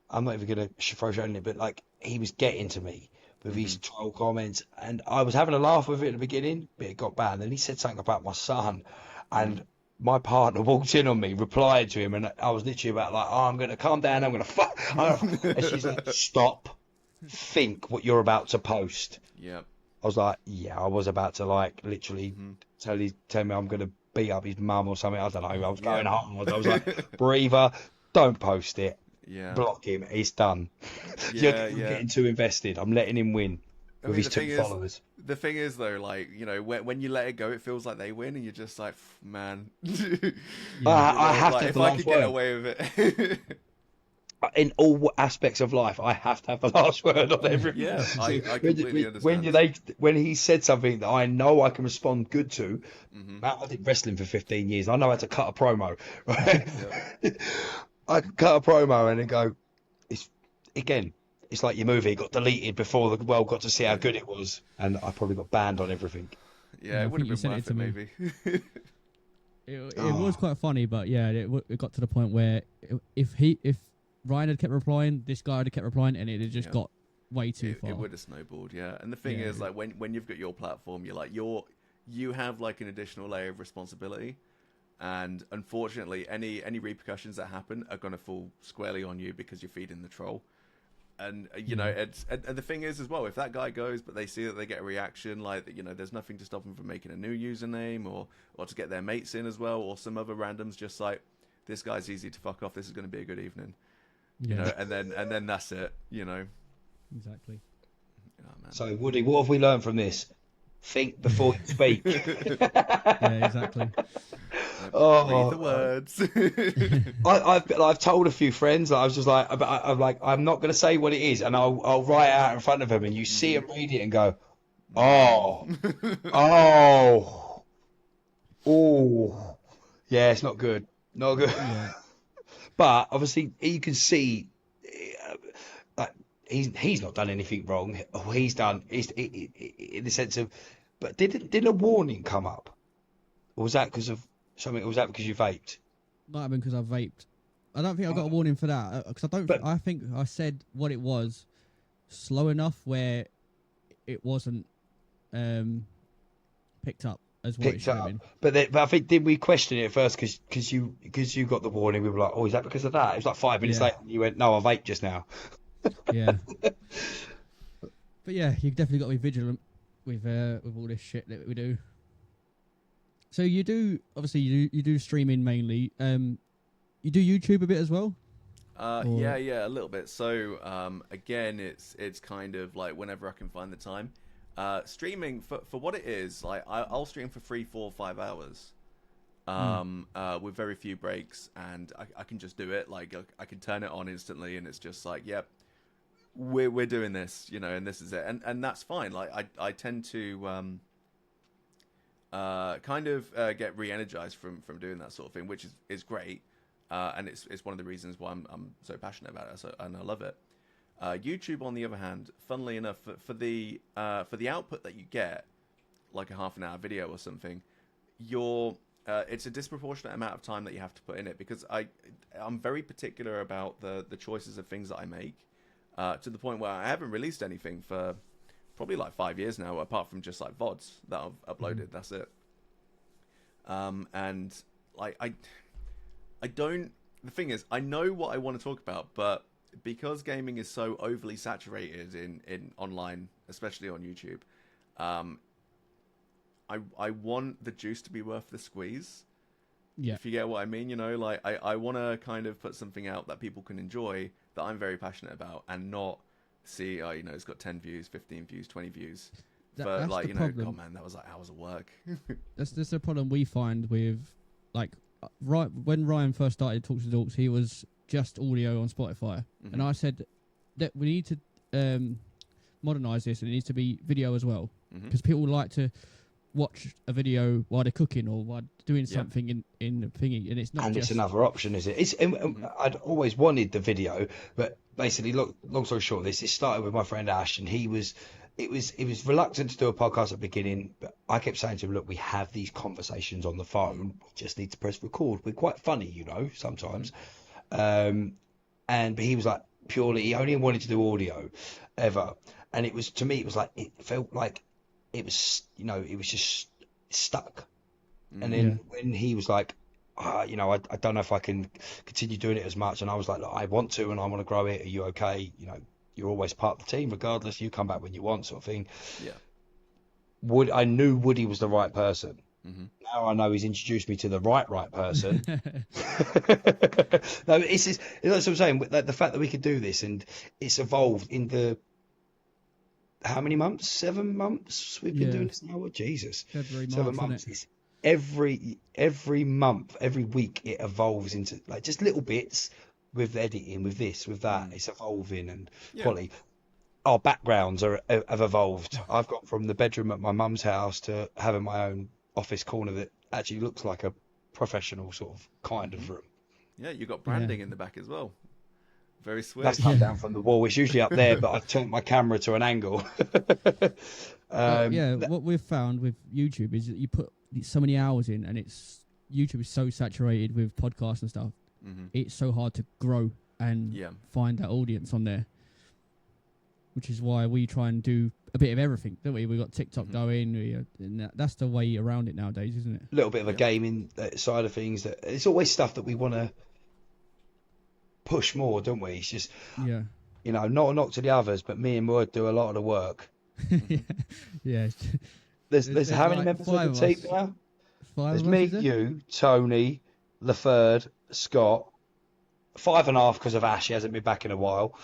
I'm not even gonna throw shade on it, but like he was getting to me with Hmm. his troll comments, and I was having a laugh with it at the beginning, but it got banned. And he said something about my son, Mm. and my partner walked in on me, replied to him, and I was literally about like, "Oh, I'm gonna calm down. I'm gonna fuck." And she's like, "Stop. Think what you're about to post." Yep. I was like, "Yeah, I was about to like literally Hmm. tell me I'm gonna beat up his mum or something. I don't know. I was going Yeah. home. I was like, breather, don't post it. Yeah. Block him. He's done. Yeah. You're Yeah. getting too invested. I'm letting him win I with mean, his two followers." the thing is though, like when you let it go, it feels like they win, and you're just like, man, Yeah. I have like to have if the I last could get word. away with it. In all aspects of life, I have to have the last word on everything. Yeah, So I completely when he said something that I know I can respond good to, Hmm. Matt, I did wrestling for 15 years. I know how to cut a promo, right? Yeah. I can cut a promo and then go, it's again, it's like your movie. It got deleted before the world got to see how Yeah. good it was, and I probably got banned on everything. Yeah, Yeah, I it would think have you been sent it worth to it, me. maybe. It was Oh, quite funny, but yeah, it got to the point where if Ryan had kept replying, this guy had kept replying, and it had just Yeah. got way too far. It would have snowballed, yeah. And the thing Yeah. is, like when you've got your platform, you have like an additional layer of responsibility, and unfortunately, any repercussions that happen are going to fall squarely on you because you're feeding the troll. And and the thing is as well, if that guy goes, but they see that they get a reaction, like there's nothing to stop them from making a new username or to get their mates in as well, or some other randoms just like, this guy's easy to fuck off. This is going to be a good evening, Yeah, and then that's it, exactly. Oh, man. so Woody, what have we learned from this? Think before you speak. Yeah, exactly. Read the Oh, words. I've told a few friends. I was just like, I'm like, I'm not going to say what it is, and I'll write it out in front of them, and you see them read it and go, oh, oh, oh, yeah, it's not good, not good. Yeah, But obviously, you can see, like he's not done anything wrong. All he's done is in the sense of, but didn't a warning come up, or was that because of something? Or was that because you vaped? might have been because I vaped. I don't think I got a warning for that because I don't. But I think I said what it was slow enough where it wasn't picked up as what it picked should have up. been. But I think did we question it at first because you got the warning? We were like, oh, is that because of that? It was like 5 minutes Yeah, later, and you went, no, I vaped just now. yeah. But yeah, you definitely got to be vigilant with all this shit that we do. So you do obviously you do streaming mainly. You do YouTube a bit as well. Or Yeah, a little bit. So, again, it's kind of like whenever I can find the time. Streaming for what it is, like I'll stream for 3, 4, 5 hours, mm, with very few breaks, and I can just do it. Like I can turn it on instantly, and it's just like, yep, we're doing this, and this is it, and that's fine. Like I tend to kind of get re-energized from doing that sort of thing, which is great. And it's one of the reasons why I'm so passionate about it, and I love it. YouTube, on the other hand, funnily enough, for the output that you get, like a half an hour video or something, it's a disproportionate amount of time that you have to put in it, because I'm very particular about the choices of things that I make, to the point where I haven't released anything for probably like 5 years now, apart from just like VODs that I've uploaded. That's it. And like I don't. The thing is, I know what I want to talk about, but because gaming is so overly saturated in online, especially on YouTube, I want the juice to be worth the squeeze. yeah, If you get what I mean, like I want to kind of put something out that people can enjoy, that I'm very passionate about, and not see, it's got 10 views, 15 views, 20 views. But that's like, the problem. God, man, that was like hours of work. That's the problem we find with, like, right when Ryan first started Talks to Dorks, he was just audio on Spotify, and I said that we need to modernize this, and it needs to be video as well, because people like to watch a video while they're cooking or while doing something in the thingy, and it's not. And just... it's another option, is it? I'd always wanted the video, but basically, look, long story short, it started with my friend Ash, and he was reluctant to do a podcast at the beginning, but I kept saying to him, look, we have these conversations on the phone, we just need to press record. We're quite funny, sometimes. But he was like, purely, he only wanted to do audio ever. And to me, it was like, it felt like it was, it was just stuck. And then when he was like, I don't know if I can continue doing it as much. And I was like, look, I want to, and I want to grow it. Are you okay? You're always part of the team, regardless. You come back when you want, sort of thing. Yeah. I knew Woody was the right person. Now I know he's introduced me to the right person. No, it's just, that's what I'm saying. Like, the fact that we could do this, and it's evolved into how many months? 7 months we've been doing this now. Oh, Jesus, February, 7 March, months. It's every month, every week, it evolves into like just little bits. With editing, with this, with that, it's evolving, and quality. Our backgrounds have evolved. I've got from the bedroom at my mum's house to having my own office corner that actually looks like a professional sort of kind of room. Yeah, you got branding in the back as well. Very swish. That's come down from the wall. It's usually up there, but I've turned my camera to an angle. What we've found with YouTube is that you put so many hours in, and YouTube is so saturated with podcasts and stuff. It's so hard to grow and find that audience on there, which is why we try and do a bit of everything, don't we? We've got TikTok going, and that's the way around it nowadays, isn't it? A little bit of a gaming side of things. That it's always stuff that we want to push more, don't we? It's just, not a knock to the others, but me and Wood do a lot of the work. Yeah. There's how many members of the team now? There's me, you, Tony, LaFerd, Scott, 5.5 because of Ash. He hasn't been back in a while.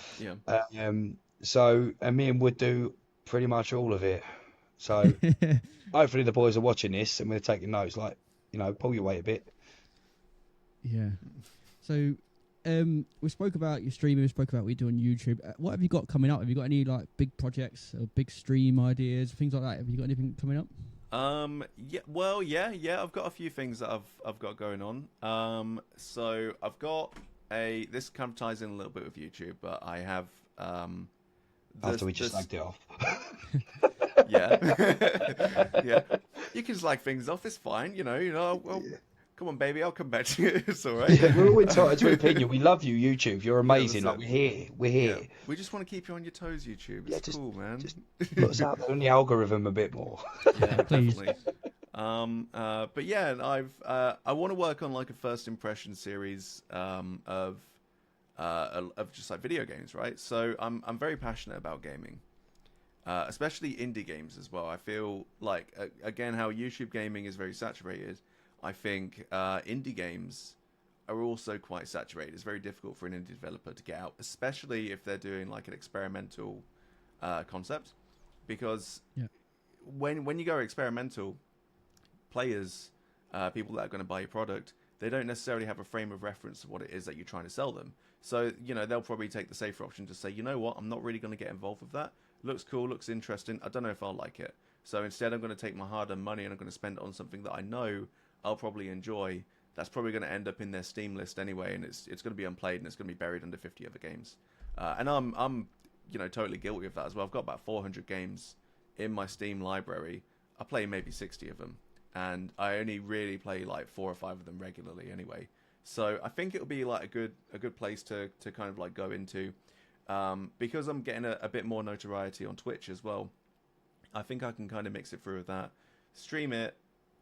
So me and Wood do pretty much all of it. So hopefully the boys are watching this and we're taking notes. Like, pull your weight a bit. Yeah. So we spoke about your streaming. We spoke about what you do on YouTube. What have you got coming up? Have you got any like big projects or big stream ideas, things like that? Have you got anything coming up? Yeah. I've got a few things that I've got going on. So I've got this kind of ties in a little bit with YouTube, but I have after we just slagged it off. Yeah. You can slag things off. It's fine. Well, come on, baby. I'll come back to you. It's all right. Yeah, we're all entitled to opinion. We love you, YouTube. You're amazing. Like, we're here. Yeah. We just want to keep you on your toes, YouTube. It's cool, man. Just put us out there on the algorithm a bit more. Yeah, definitely. But yeah, I want to work on like a first impression series of just like video games, right? So I'm very passionate about gaming, especially indie games as well. I feel like again how YouTube gaming is very saturated. I think indie games are also quite saturated. It's very difficult for an indie developer to get out, especially if they're doing like an experimental concept, because when you go experimental, players, people that are going to buy your product, they don't necessarily have a frame of reference of what it is that you're trying to sell them. So, they'll probably take the safer option to say, you know what, I'm not really going to get involved with that. Looks cool, looks interesting. I don't know if I'll like it. So instead, I'm going to take my hard-earned money and I'm going to spend it on something that I know I'll probably enjoy. That's probably going to end up in their Steam list anyway, and it's going to be unplayed and it's going to be buried under 50 other games. And I'm totally guilty of that as well. I've got about 400 games in my Steam library. I play maybe 60 of them, and I only really play like 4 or 5 of them regularly anyway. So I think it'll be like a good place to kind of like go into, because I'm getting a bit more notoriety on Twitch as well. I think I can kind of mix it through with that, stream it,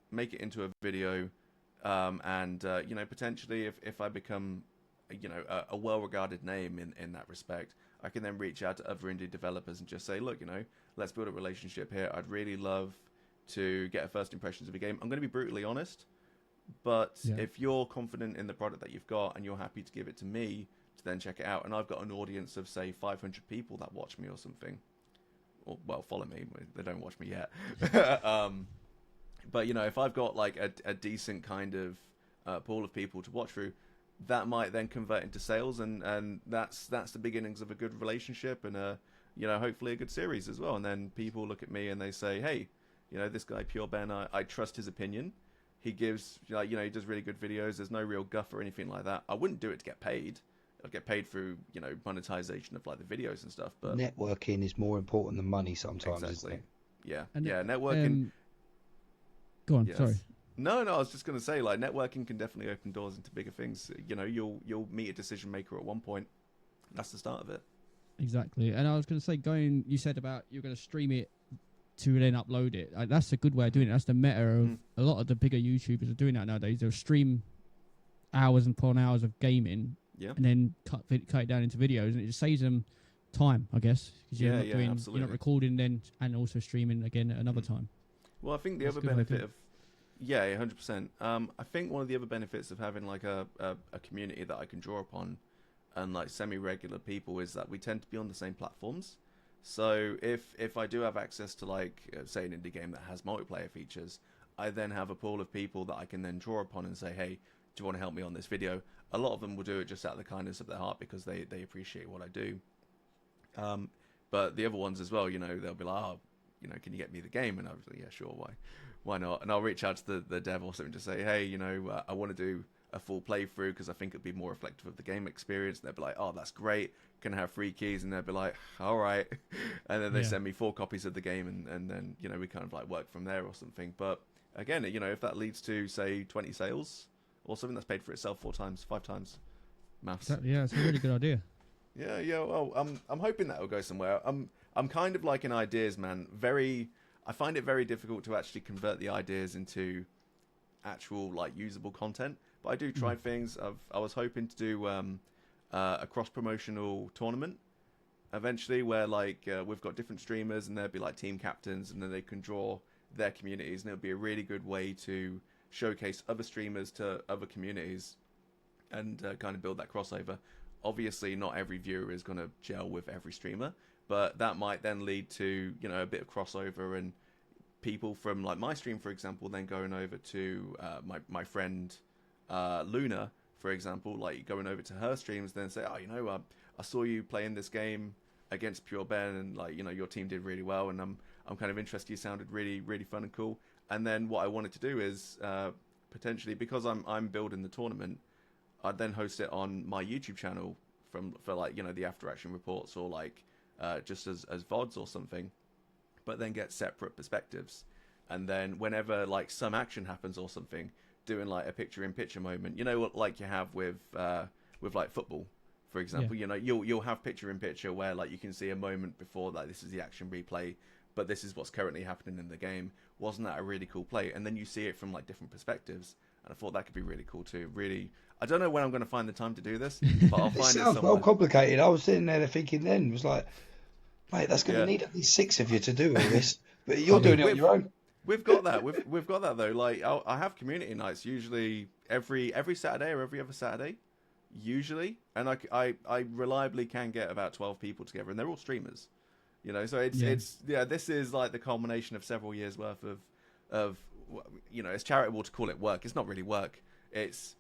make it into a video, and potentially if I become a well-regarded name in that respect, I can then reach out to other indie developers and just say, look, let's build a relationship here. I'd really love to get a first impressions of a game. I'm going to be brutally honest, but if you're confident in the product that you've got and you're happy to give it to me to then check it out, and I've got an audience of say 500 people that watch me or something, or well, follow me, they don't watch me yet, but if I've got like a decent kind of pool of people to watch through, that might then convert into sales, and that's the beginnings of a good relationship, and hopefully a good series as well. And then people look at me and they say, hey, this guy Pure Ben, I trust his opinion. He gives, he does really good videos. There's no real guff or anything like that. I wouldn't do it to get paid. I'd get paid through, monetization of like the videos and stuff. But networking is more important than money sometimes. Exactly. Isn't it? Yeah. And Networking. Go on. Yes. Sorry. No, I was just going to say, like, networking can definitely open doors into bigger things. You'll meet a decision maker at one point. That's the start of it. Exactly. And I was going to say, you said about you're going to stream it to then upload it. That's a good way of doing it. That's the meta of a lot of the bigger YouTubers are doing that nowadays. They'll stream hours and upon hours of gaming, and then cut it down into videos, and it just saves them time, I guess, because you're not recording then and also streaming again at another time. Well, I think the other benefit of 100%. I think one of the other benefits of having like a community that I can draw upon and like semi-regular people is that we tend to be on the same platforms. So if I do have access to like say an indie game that has multiplayer features, I then have a pool of people that I can then draw upon and say, hey, do you want to help me on this video? A lot of them will do it just out of the kindness of their heart because they appreciate what I do. But the other ones as well, they'll be like, oh, can you get me the game? And I'll be like, yeah, sure, why not? And I'll reach out to the dev or something to say, hey, I want to do a full playthrough because I think it'd be more reflective of the game experience. And they'll be like, oh, that's great. Can I have free keys? And they'll be like, all right. And then they send me 4 copies of the game, and then we kind of like work from there or something. But again, if that leads to say 20 sales or something, that's paid for itself 4 times, 5 times. Maths. Exactly, yeah, it's a really good idea. Yeah. Well, I'm hoping that will go somewhere. I'm kind of like an ideas man. I find it very difficult to actually convert the ideas into actual like usable content. But I do try things. I was hoping to do a cross-promotional tournament eventually, where like we've got different streamers and there'll be like team captains, and then they can draw their communities, and it'll be a really good way to showcase other streamers to other communities and kind of build that crossover. Obviously, not every viewer is going to gel with every streamer, but that might then lead to a bit of crossover, and people from like my stream, for example, then going over to my friend Luna, for example, like going over to her streams, then say, oh, I saw you playing this game against Pure Ben, and like your team did really well, and I'm kind of interested. You sounded really, really fun and cool. And then what I wanted to do is potentially, because I'm building the tournament, I'd then host it on my YouTube channel for like the after action reports, or like just as VODs or something, but then get separate perspectives. And then whenever like some action happens or something, doing like a picture in picture moment, what like you have with like football, for example. You'll have picture in picture where like you can see a moment before, like this is the action replay, but this is what's currently happening in the game. Wasn't that a really cool play? And then you see it from like different perspectives, and I thought that could be really cool too. Really, I don't know when I'm going to find the time to do this, but I'll find it somewhere. It sounds well complicated. I was sitting there thinking then, it was like, mate, that's going to need at least 6 of you to do all this, but you're doing it on your own. We've got that. We've got that though. Like I have community nights usually every Saturday or every other Saturday, usually, and I reliably can get about 12 people together, and they're all streamers. You know, so this is like the culmination of several years worth of it's charitable to call it work. It's not really work. It's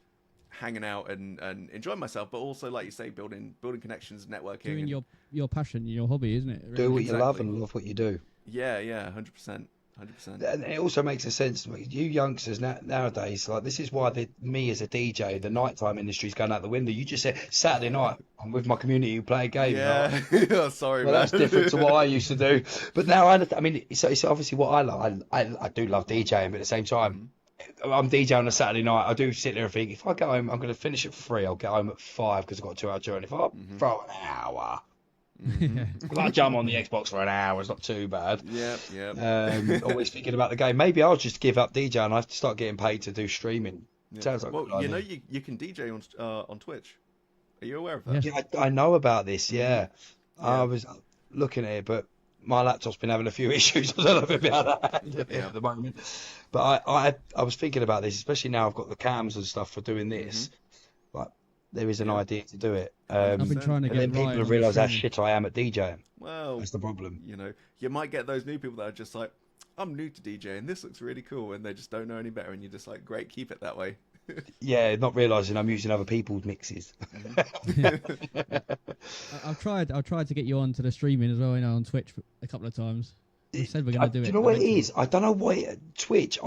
hanging out and enjoying myself, but also, like you say, building connections, networking. Doing your passion, your hobby, isn't it? Really? Do what you love and love what you do. Yeah, 100%. 100%. And it also makes a sense. You youngsters nowadays, like this is why me as a DJ, the nighttime industry is going out the window. You just said Saturday night, I'm with my community who play a game. Yeah, oh, sorry, well, man. that's different to what I used to do. But now I mean, it's obviously what I love. I do love DJing, but at the same time, I'm DJing on a Saturday night. I do sit there and think, if I go home, I'm going to finish at 3. I'll get home at 5 because I've got a 2-hour journey. If I throw an hour. If I jump on the Xbox for an hour, it's not too bad. Yeah. Always thinking about the game. Maybe I'll just give up DJing and I have to start getting paid to do streaming. Sounds like you can DJ on Twitch. Are you aware of that? Yeah, I know about this. Yeah. I was looking at it, but my laptop's been having a few issues. I don't know if it'll be able to handle it at the moment. But I was thinking about this, especially now I've got the cams and stuff for doing this. Like there is an idea to do it. I've been trying to and get then people Ryan have on realised how streaming. shit I am at DJing. Well, that's the problem. You know, you might get those new people that are just like, I'm new to DJing, this looks really cool, and they just don't know any better, and you're just like, great, keep it that way. Yeah, not realising I'm using other people's mixes. I've tried to get you onto the streaming as well, on Twitch a couple of times. We said we're going to do it. Do you know what it is? I don't know why Twitch.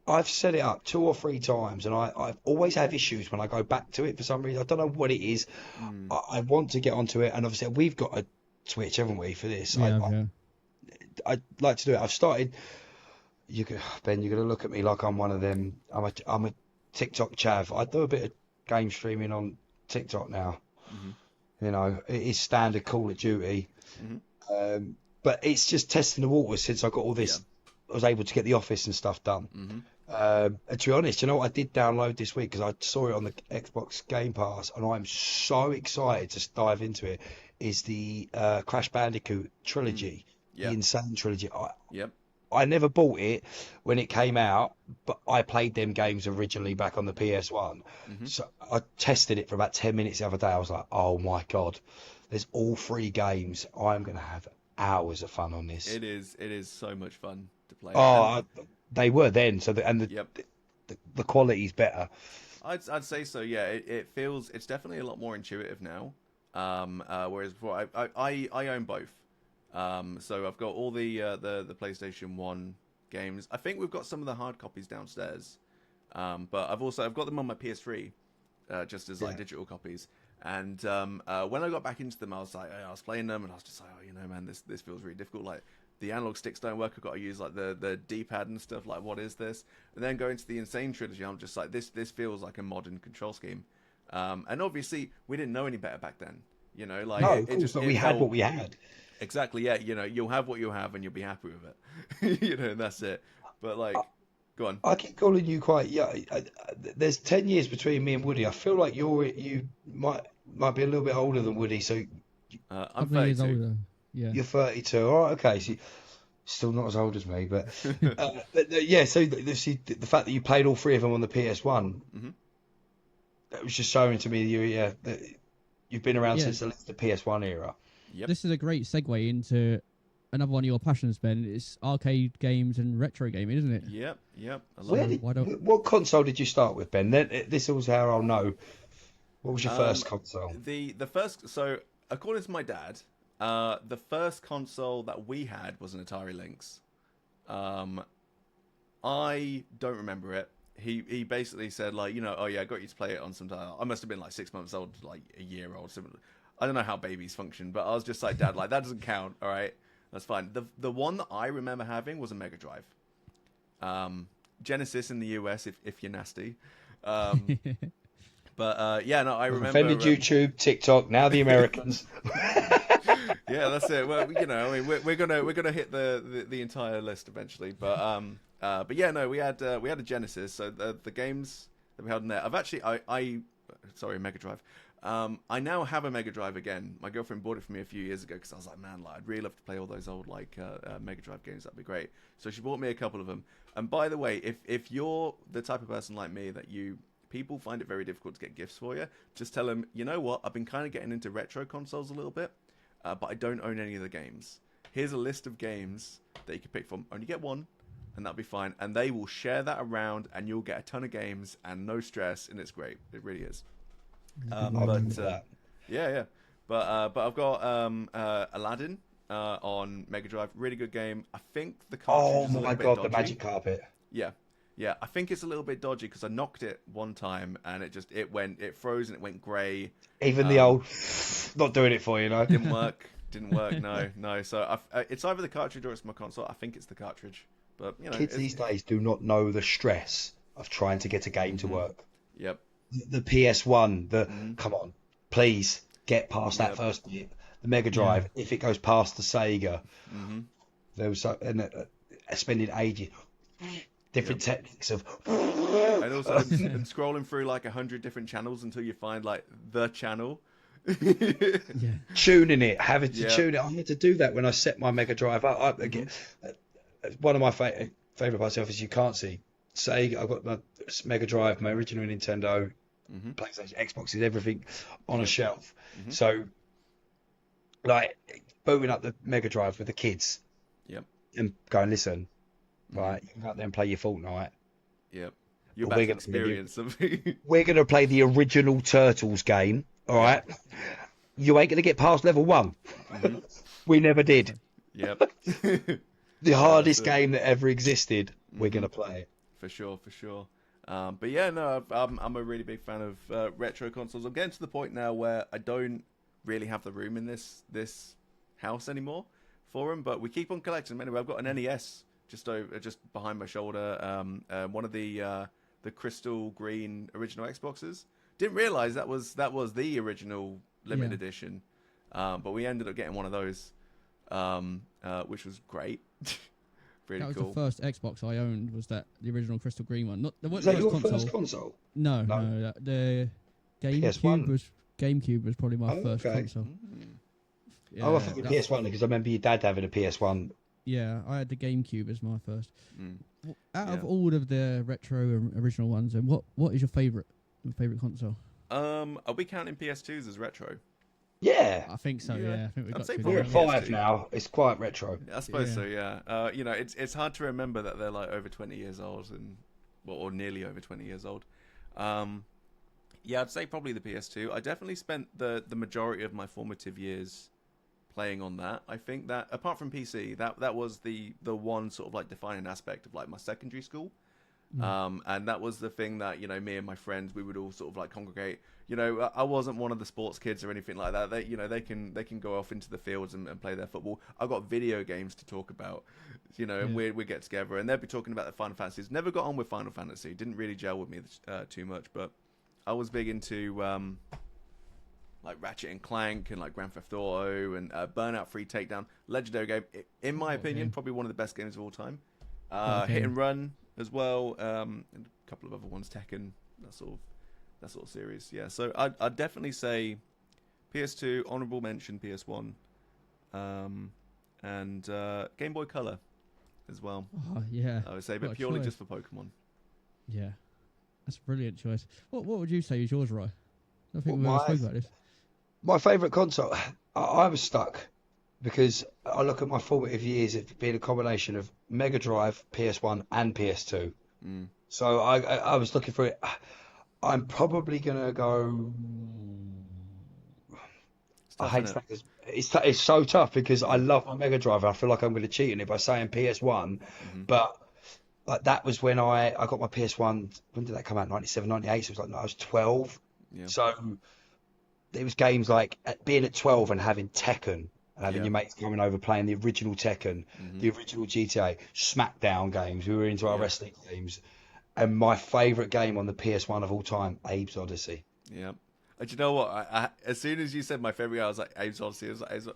I've set it up 2 or 3 times, and I always have issues when I go back to it for some reason. I don't know what it is. I want to get onto it, and obviously we've got a Twitch, haven't we, for this? Yeah, I'd like to do it. I've started. Ben, you're gonna look at me like I'm one of them. I'm a TikTok chav. I do a bit of game streaming on TikTok now. You know, it is standard Call of Duty, but it's just testing the waters since I got all this. I was able to get the office and stuff done. And to be honest, you know what I did download this week because I saw it on the Xbox Game Pass, and I'm so excited to dive into it. Is the Crash Bandicoot trilogy, the Insane trilogy? I never bought it when it came out, but I played them games originally back on the PS1. So I tested it for about 10 minutes the other day. I was like, oh my God, there's all 3 games. I'm going to have hours of fun on this. It is so much fun to play. Oh, they were then. So the quality's better. I'd say so. Yeah, it's definitely a lot more intuitive now. Whereas before, I own both. So I've got all the PlayStation 1 games. I think we've got some of the hard copies downstairs. But I've got them on my PS3, just as like digital copies. And when I got back into them, I was playing them, and I was just like, oh, man, this feels really difficult. Like the analog sticks don't work. I've got to use like the D-pad and stuff. Like, what is this? And then going to the Insane trilogy, I'm just like, this feels like a modern control scheme. And obviously, we didn't know any better back then. You know, like but we had what we had. Exactly, yeah. You know, you'll have what you have, and you'll be happy with it. You know, and that's it. But like, go on. I keep calling you quite young. There's 10 years between me and Woody. I feel like you might be a little bit older than Woody. So I'm 32. Older. Yeah. You're 32. All right, okay. So still not as old as me, but yeah. So the fact that you played all 3 of them on the PS1, that was just showing to me that you've been around since the PS1 era. Yep. This is a great segue into another one of your passions, Ben. It's arcade games and retro gaming, isn't it? Yep. What console did you start with, Ben? This is how I'll know. What was your first console? The first. So according to my dad, the first console that we had was an Atari Lynx. I don't remember it. He basically said like, I got you to play it on some time. I must have been like 6 months old, like a year old. I don't know how babies function, but I was just like, Dad, like that doesn't count. All right, that's fine. The one that I remember having was a Mega Drive. Genesis in the US, if you're nasty. I remember. Offended YouTube, TikTok, now the Americans. Yeah, that's it. Well, we're gonna hit the entire list eventually, but we had a Genesis. So the games that we had in there, Mega Drive. I now have a Mega Drive again. My girlfriend bought it for me a few years ago because I was like, man, like, I'd really love to play all those old like Mega Drive games. That'd be great. So she bought me a couple of them. And by the way, if you're the type of person like me that people find it very difficult to get gifts for you, just tell them, you know what? I've been kind of getting into retro consoles a little bit, but I don't own any of the games. Here's a list of games that you can pick from. Only get one, and that'll be fine. And they will share that around, and you'll get a ton of games and no stress, and it's great. It really is. Yeah. But I've got Aladdin on Mega Drive. Really good game. I think the cartridge is a little bit dodgy. The magic carpet. Yeah. I think it's a little bit dodgy because I knocked it one time and it froze and it went grey. Even the old, not doing it for you, know. Didn't work. No. So it's either the cartridge or it's my console. I think it's the cartridge. But kids these days do not know the stress of trying to get a game to work. Yep. The PS1, come on, please get past that first bit. The Mega Drive, if it goes past the Sega, there was spending ages, different techniques of, and also and scrolling through like 100 different channels until you find like the channel. Tuning it, having to tune it. I had to do that when I set my Mega Drive up. Again, one of my favorite parts of it is you can't see. Sega, I've got my Mega Drive, my original Nintendo, PlayStation, Xboxes, everything on a shelf. So, like, booting up the Mega Drive with the kids, and going, listen, right, you can go out there and play your Fortnite. You're about to experience something. We're going to play the original Turtles game, all right? You ain't going to get past level 1. We never did. The hardest game that ever existed, we're going to play it. For sure. But yeah, no, I'm a really big fan of retro consoles. I'm getting to the point now where I don't really have the room in this house anymore for them, but we keep on collecting them anyway. I've got an NES just behind my shoulder. One of the crystal green original Xboxes. Didn't realize that was the original limited edition, but we ended up getting one of those, which was great. Really that was cool. the first Xbox I owned. Was that the original crystal green one? Not the Was that your first console? No. The GameCube was probably my first console. Yeah, I think the PS1 because I remember your dad having a PS1. Yeah, I had the GameCube as my first. Out of all of the retro and original ones, and what is your favorite console? Are we counting PS2s as retro? Yeah, I think so. Yeah, I think we're at 5 now. It's quite retro. I suppose so. Yeah. It's hard to remember that they're like over 20 years old or nearly over 20 years old. I'd say probably the PS2. I definitely spent the majority of my formative years playing on that. I think that apart from PC, that was the one sort of like defining aspect of like my secondary school. And that was the thing that, me and my friends, we would all sort of like congregate. I wasn't one of the sports kids or anything like that. They can go off into the fields and play their football. I've got video games to talk about, and we get together and they'd be talking about the Final Fantasies. Never got on with Final Fantasy. Didn't really gel with me too much, but I was big into like Ratchet and Clank and like Grand Theft Auto and Burnout 3 Takedown. Legendary game. In my opinion, probably one of the best games of all time. Hit and Run as well, and a couple of other ones, Tekken, that sort of series. Yeah, so I'd definitely say PS2, honorable mention PS1, and Game Boy Color as well. Oh, yeah. I would say, but purely just for Pokemon. Yeah, that's a brilliant choice. What would you say is yours, Roy? I think we spoke about this. My favourite console, I was stuck because I look at my formative years of being a combination of Mega Drive, PS1 and PS2. So I was looking for it. I'm probably going to go... I hate that. It's so tough because I love my Mega Drive. I feel like I'm going to cheat on it by saying PS1. But like that was when I got my PS1. When did that come out? 97, 98. So it was like I was 12. Yeah. So there was games like being at 12 and having Tekken. And having your mates coming over playing the original Tekken, the original GTA, SmackDown games. We were into our wrestling games. And my favourite game on the PS1 of all time, Abe's Odyssey. Yeah. Do you know what? I as soon as you said my favourite game, I was like, Abe's Odyssey. I was like,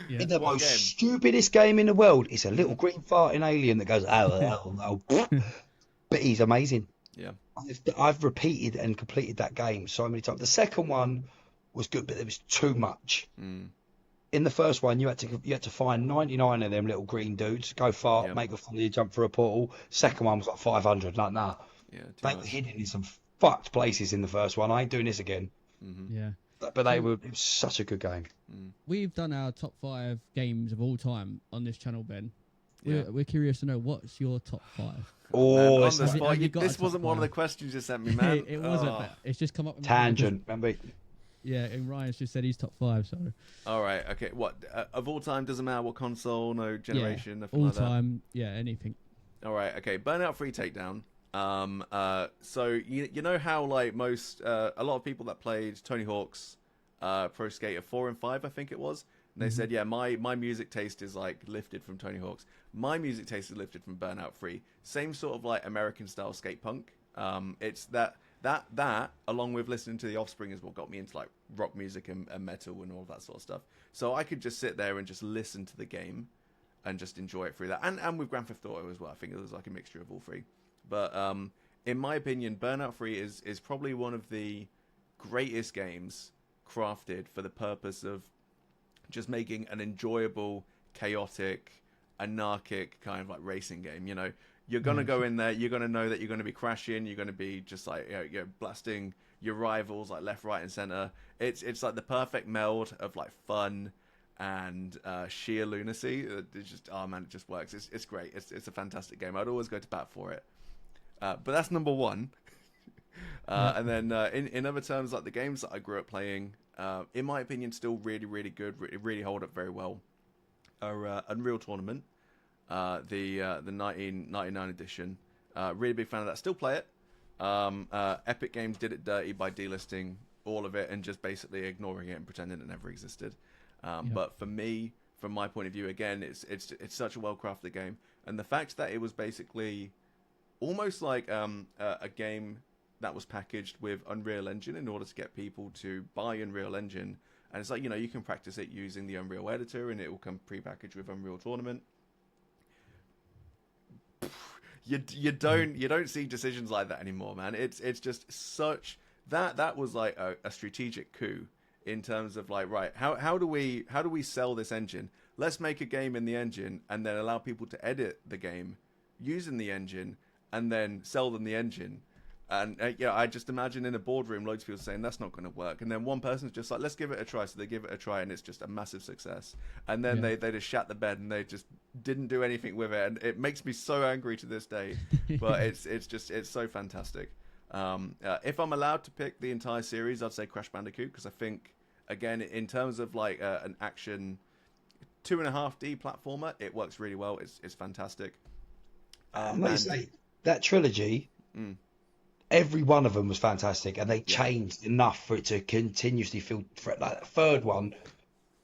It's the most stupidest game in the world. It's a little green farting alien that goes, oh. But he's amazing. Yeah. I've repeated and completed that game so many times. The second one was good, but there was too much. Mm. In the first one, you had to find 99 of them little green dudes, go far, Yeah. make a funny jump through a portal. Second one was like 500. Like, nah, Yeah. Too they were much. hidden in some fucked places in the first one. I ain't doing this again. Hmm. Yeah. But they So were. It was such a good game. Mm. we've done our top 5 games of all time on this channel, Ben. Yeah. We're curious to know what's your top 5. Oh, man, Oh, on it's the like Have you, spot. have you got a This top wasn't one of the 5? questions you sent me, man. It wasn't, Oh. but it's just come up in my head because- tangent. Remember? Yeah, and Ryan's just said he's top 5, so All right. Okay. What of all time doesn't matter what console, no generation, nothing all like that. time, yeah, anything. All right. Okay. Burnout Free Takedown. So you know how like most a lot of people that played Tony Hawk's Pro Skater 4 and 5, I think it was. They said, yeah, my music taste is like lifted from Tony Hawk's. My music taste is lifted from Burnout Free. Same sort of like American style skate punk. It's that along with listening to The Offspring is what got me into like rock music and metal and all that sort of stuff. So I could just sit there and just listen to the game and just enjoy it through that. And with Grand Theft Auto as well. I think it was like a mixture of all three. But in my opinion, Burnout Free is probably one of the greatest games crafted for the purpose of just making an enjoyable, chaotic, anarchic kind of like racing game. You know, you're gonna go in there, you're gonna know that you're gonna be crashing, you're gonna be just like you're blasting your rivals like left, right, and center. It's like the perfect meld of like fun and sheer lunacy. It's just it just works. It's great. It's a fantastic game. I'd always go to bat for it. But that's number one. And then in other terms, like the games that I grew up playing, in my opinion, still really, really good, really hold up very well, are Unreal Tournament, the 1999 edition. Really big fan of that. Still play it. Epic Games did it dirty by delisting all of it and just basically ignoring it and pretending it never existed. But for me, from my point of view, again, it's such a well-crafted game, and the fact that it was basically almost like a game that was packaged with Unreal Engine in order to get people to buy Unreal Engine. And it's like, you know, you can practice it using the Unreal Editor and it will come pre-packaged with Unreal Tournament. You don't see decisions like that anymore, man. It's just such that was like a strategic coup in terms of like, right, how do we sell this engine? Let's make a game in the engine and then allow people to edit the game using the engine and then sell them the engine. And I just imagine in a boardroom, loads of people saying that's not going to work, and then one person's just like, let's give it a try. So they give it a try, and it's just a massive success. And then they just shat the bed, and they just didn't do anything with it, and it makes me so angry to this day. But it's so fantastic. If I'm allowed to pick the entire series, I'd say Crash Bandicoot, because I think again in terms of like an action 2.5D platformer, it works really well. It's fantastic. Like you say, that trilogy. Every one of them was fantastic, and they changed enough for it to continuously feel like that third one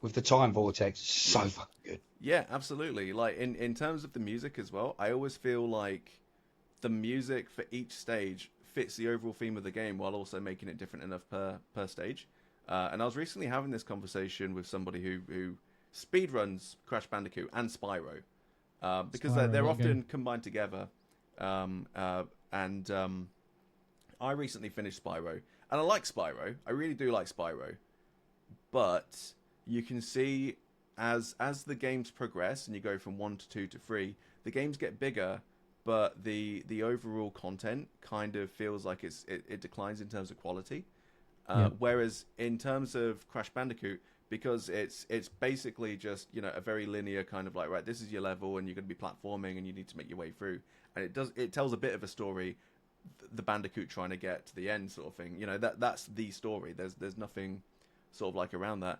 with the time vortex, so fucking good. Yeah, absolutely. Like in terms of the music as well, I always feel like the music for each stage fits the overall theme of the game while also making it different enough per stage. And I was recently having this conversation with somebody who speedruns Crash Bandicoot and Spyro, because Spyro, they're what often game? combined together. I recently finished Spyro, and I like Spyro. I really do like Spyro, but you can see as the games progress and you go from 1 to 2 to 3, the games get bigger, but the overall content kind of feels like it declines in terms of quality. Whereas in terms of Crash Bandicoot, because it's basically just, you know, a very linear kind of like, right, this is your level and you're going to be platforming and you need to make your way through, and it tells a bit of a story, the Bandicoot trying to get to the end sort of thing. You know, that's the story. There's nothing sort of like around that.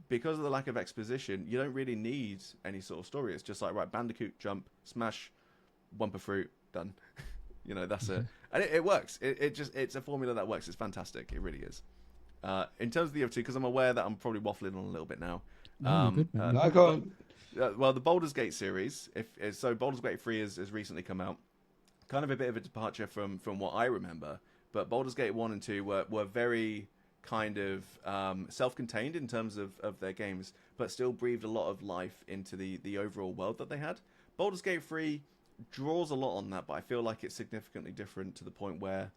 Because of the lack of exposition, you don't really need any sort of story. It's just like, right, Bandicoot, jump, smash, bumper fruit, done. You know, that's it. And it works. It's a formula that works. It's fantastic. It really is. In terms of the other two, because I'm aware that I'm probably waffling on a little bit now. No, you're good, man. No, go on. Well, the Baldur's Gate series, so Baldur's Gate 3 has recently come out. Kind of a bit of a departure from what I remember, but Baldur's Gate 1 and 2 were very kind of self-contained in terms of their games, but still breathed a lot of life into the overall world that they had. Baldur's Gate 3 draws a lot on that, but I feel like it's significantly different to the point where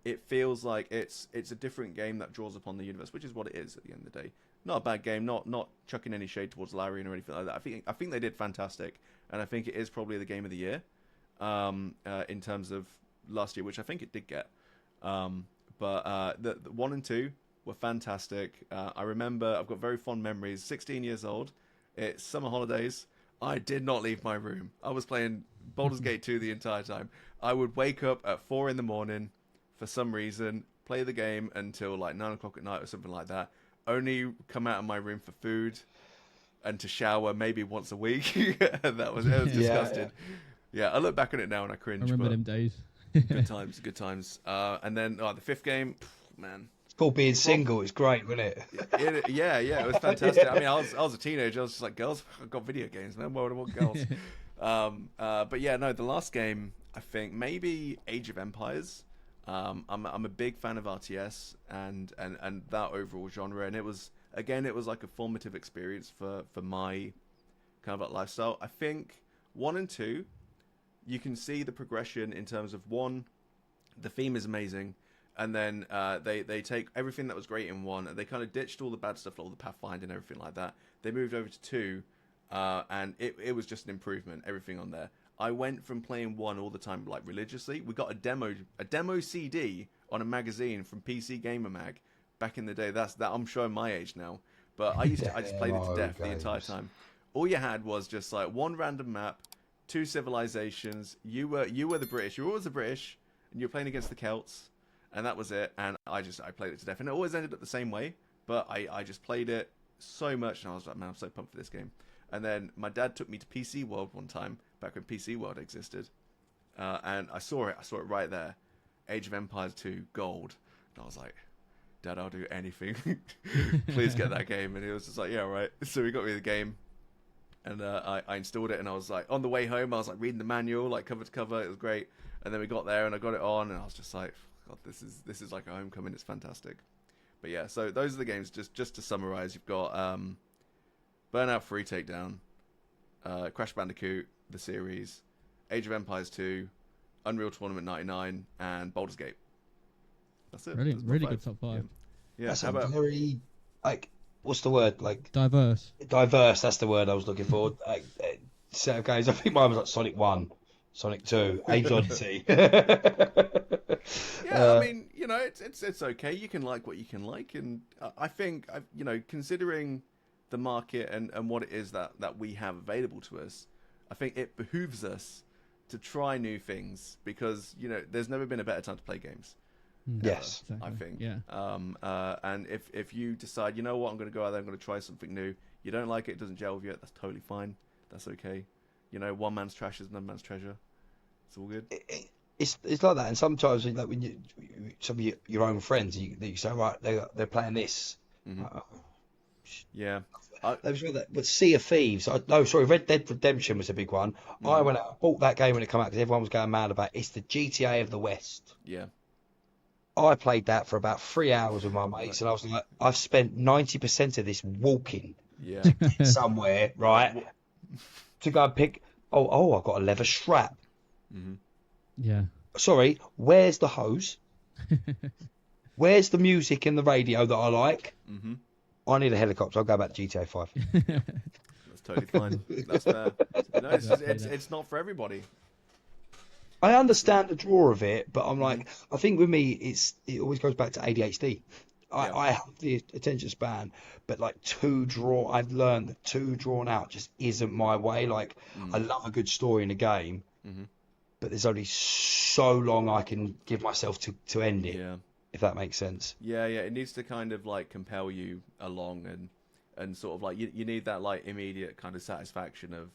it feels like it's a different game that draws upon the universe, which is what it is at the end of the day. Not a bad game, not chucking any shade towards Larian or anything like that. I think they did fantastic, and I think it is probably the game of the year in terms of last year, which I think it did get. But the 1 and 2 were fantastic. I remember I've got very fond memories. 16 years old, it's summer holidays. I did not leave my room. I was playing Baldur's Gate 2 the entire time. I would wake up at 4 in the morning for some reason, play the game until like 9 o'clock at night or something like that. Only come out of my room for food and to shower maybe once a week. It was disgusting. Yeah, I look back on it now and I cringe. I remember them days. Good times, good times. And then the fifth game, man. It's called being single. It's great, wasn't it? Yeah, it was fantastic. I mean, I was a teenager. I was just like, girls, I've got video games, man. Why would I want girls? But yeah, no, the last game, I think maybe Age of Empires. I'm a big fan of RTS and that overall genre, and it was like a formative experience for my kind of like lifestyle. I think 1 and 2, you can see the progression in terms of 1, the theme is amazing, and then they take everything that was great in 1 and they kind of ditched all the bad stuff, all the pathfinding and everything like that. They moved over to 2, and it was just an improvement, everything on there. I went from playing 1 all the time, like religiously. We got a demo CD on a magazine from PC Gamer Mag back in the day. That I'm showing my age now, but I just played it to death the entire time. All you had was just like 1 random map, 2 civilizations. You were the British. You were always the British, and you were playing against the Celts, and that was it. And I played it to death, and it always ended up the same way. But I just played it so much, and I was like, man, I'm so pumped for this game. And then my dad took me to PC World one time, back when PC World existed, and I saw it right there, Age of Empires 2 Gold, and I was like, Dad, I'll do anything. Please get that game. And he was just like, yeah, right. So he got me the game, and I installed it, and I was like, on the way home, I was like reading the manual, like cover to cover. It was great. And then we got there, and I got it on, and I was just like, God, this is like a homecoming. It's fantastic. But yeah, so those are the games. Just to summarize, you've got Burnout Free Takedown, Crash Bandicoot, the series, Age of Empires 2, Unreal Tournament 99, and Baldur's Gate. That's it. Really, That's my really 5. good top 5. Yeah. That's How a about very, like, what's the word? Like, Diverse. diverse. That's the word I was looking for. Like, set of games. I think mine was like Sonic 1, Sonic 2, Age Odyssey. Yeah, I mean, you know, it's okay. You can like what you can like, and I think, you know, considering the market and what it is that we have available to us, I think it behooves us to try new things, because, you know, there's never been a better time to play games. Yes. I think. Yeah. And if you decide, you know what, I'm going to go out there, I'm going to try something new. You don't like it, it doesn't gel with you, that's totally fine. That's okay. You know, one man's trash is another man's treasure. It's all good. It's like that, and sometimes like when some of your own friends, you say, right, they're playing this. Mm-hmm. Yeah. That was that. But Sea of Thieves, Red Dead Redemption was a big one. I went out, bought that game when it came out because everyone was going mad about it. It's the GTA of the West. Yeah. I played that for about 3 hours with my mates, and I was like, I've spent 90% of this walking Yeah. to get somewhere, right? To go and pick. I've got a leather strap. Mm-hmm. Yeah. Sorry, where's the hose? Where's the music and the radio that I like? Mm-hmm. I need a helicopter. I'll go back to GTA 5. That's totally fine. That's fair. You know, it's not for everybody. I understand the draw of it, but I'm like, I think with me, it always goes back to ADHD. I have the attention span, but like I've learned that too drawn out just isn't my way. Like, I love a good story in a game, but there's only so long I can give myself to end it. Yeah. If that makes sense. Yeah. It needs to kind of like compel you along, and sort of like you need that like immediate kind of satisfaction of,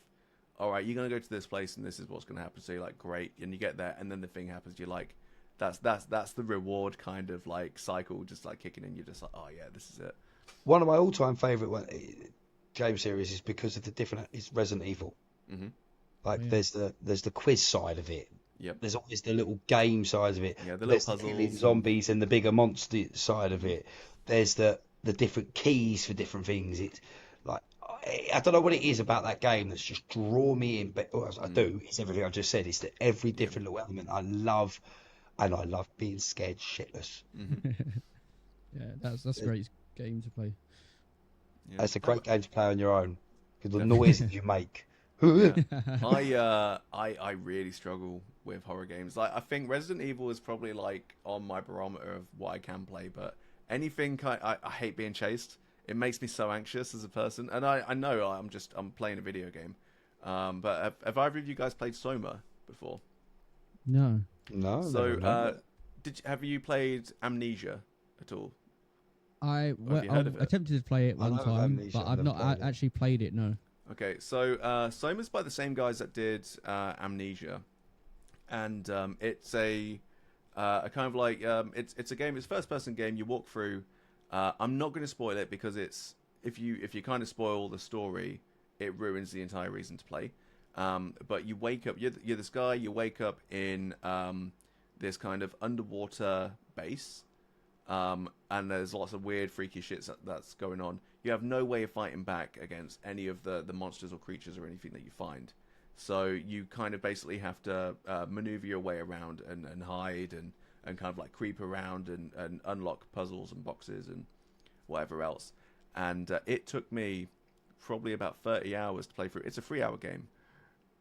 all right, you're gonna go to this place and this is what's gonna happen. So you're like, great, and you get there, and then the thing happens. You're like, that's the reward kind of like cycle, just like kicking in. You're just like, oh yeah, this is it. One of my all-time favorite game series is because of is Resident Evil. Mm-hmm. Like there's the quiz side of it. Yep. There's always the little game side of it. Yeah, the There's little the puzzles, zombies and the bigger monster side of it. There's the different keys for different things. It's like I don't know what it is about that game that's just drawn me in. But as I do, it's everything I just said. It's that every Yeah. different little element I love, and I love being scared shitless. Yeah, that's a great game to play. Yeah. It's a great game to play on your own because the Definitely. noises you make. Yeah. I really struggle with horror games. Like I think Resident Evil is probably like on my barometer of what I can play, but anything I hate being chased. It makes me so anxious as a person, and I know I'm playing a video game. But have either of you guys played Soma before? No. No, So never know. have you played Amnesia at all? I Have you heard of it? attempted to play it I one know of time, Amnesia, but I've I've never not played it. actually played it. No. Okay, so Soma's by the same guys that did Amnesia, and it's a kind of like it's a game. It's a first-person game. You walk through. I'm not going to spoil it because it's if you kind of spoil the story, it ruins the entire reason to play. But you wake up. You're this guy. You wake up in this kind of underwater base. And there's lots of weird, freaky shit that's going on. You have no way of fighting back against any of the monsters or creatures or anything that you find. So you kind of basically have to maneuver your way around and hide and kind of like creep around and unlock puzzles and boxes and whatever else. And it took me probably about 30 hours to play through. It's a 3-hour game.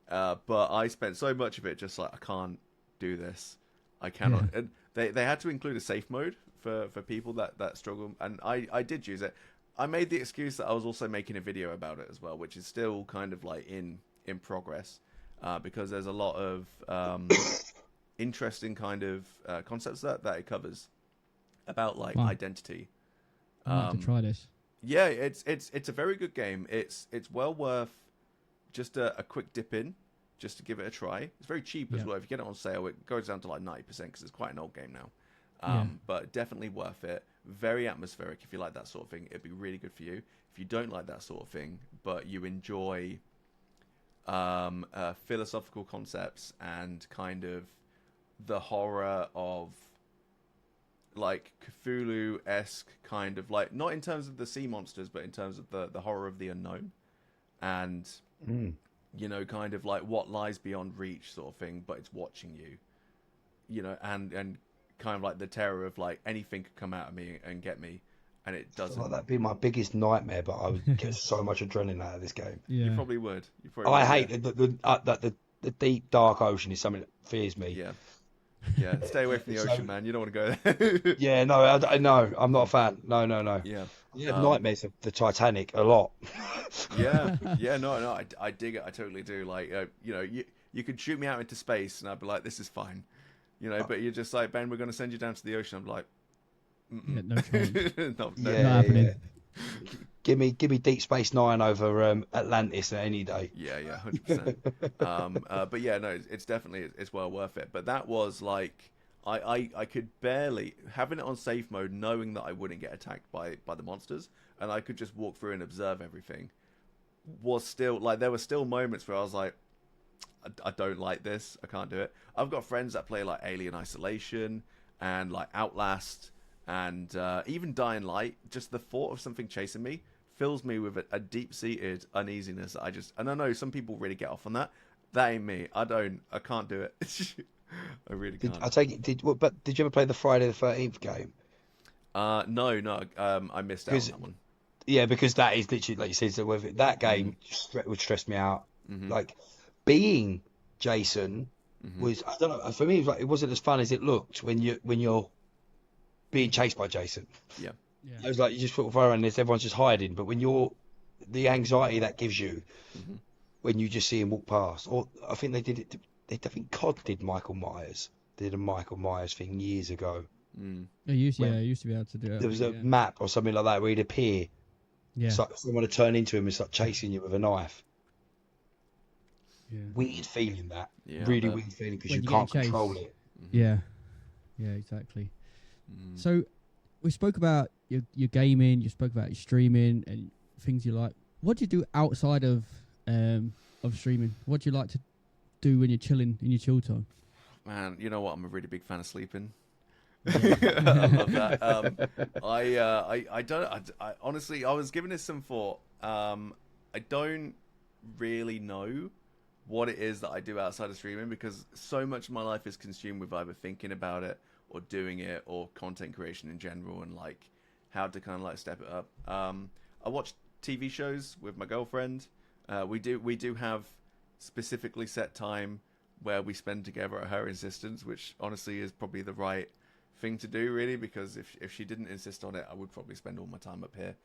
But I spent so much of it just like, I can't do this. I cannot. Yeah. And they had to include a safe mode for people that struggle, and I did use it. I made the excuse that I was also making a video about it as well, which is still kind of like in progress, because there's a lot of interesting kind of concepts that it covers about like Wow. identity. I'd like to try this. Yeah, it's a very good game. It's well worth just a quick dip in, just to give it a try. It's very cheap as Yeah. well. If you get it on sale, it goes down to like 90% because it's quite an old game now. Yeah. But definitely worth it. Very atmospheric. If you like that sort of thing, it'd be really good for you. If you don't like that sort of thing, but you enjoy philosophical concepts and kind of the horror of like Cthulhu-esque kind of like, not in terms of the sea monsters, but in terms of the horror of the unknown and you know, kind of like what lies beyond reach sort of thing, but it's watching you, you know, and kind of like the terror of like anything could come out of me and get me, and it doesn't. Like that'd be my biggest nightmare, but I would get so much adrenaline out of this game. Yeah. You probably would. You probably I would, hate the deep dark ocean is something that fears me. yeah. Yeah, stay away from the So- ocean, man. You don't want to go there. Yeah, no, no, I'm not a fan. No. Yeah. I have nightmares of the Titanic a lot. Yeah, no, I dig it. I totally do. Like, you know, you could shoot me out into space, and I'd be like, this is fine, you know. But you're just like, Ben, we're going to send you down to the ocean. I'm like, Yeah, no chance. no, Yeah, Not happening. yeah. Give me Deep Space Nine over Atlantis any day. Yeah, 100%. But yeah, no, it's definitely it's well worth it. But that was like I could barely having it on safe mode, knowing that I wouldn't get attacked by the monsters, and I could just walk through and observe everything. Was still like there were still moments where I was like, I don't like this. I can't do it. I've got friends that play like Alien Isolation and like Outlast and even Dying Light. Just the thought of something chasing me fills me with a deep-seated uneasiness. And I know some people really get off on that. That ain't me. I can't do it. I really can't. I take it. But did you ever play the Friday the 13th game? No. I missed out on that one. Yeah, because that is literally like you said. So with that game would stress me out. Mm-hmm. Like being Jason was, I don't know. For me, it was like it wasn't as fun as it looked when you're being chased by Jason. Yeah. Yeah. It was like you just put fire around this, everyone's just hiding. But when you're the anxiety that gives you when you just see him walk past, or I think they did it. I think COD did Michael Myers. They did a Michael Myers thing years ago. I used to be able to do it. There was a map or something like that where he'd appear. Yeah. It's like someone would turn into him and start chasing you with a knife. Yeah. Weird feeling that. Yeah, I Really bet. weird feeling because When you you can't get chased. control it. Yeah. Yeah, exactly. So we spoke about your gaming, you spoke about your streaming and things you like. What do you do outside of streaming? What do you like to do when you're chilling in your chill time? Man, you know what? I'm a really big fan of sleeping. I love that. I honestly, I was giving this some thought. I don't really know what it is that I do outside of streaming, because so much of my life is consumed with either thinking about it or doing it or content creation in general, and like how to kind of like step it up. I watch TV shows with my girlfriend. We do have specifically set time where we spend together at her insistence, which honestly is probably the right thing to do, really, because if she didn't insist on it, I would probably spend all my time up here.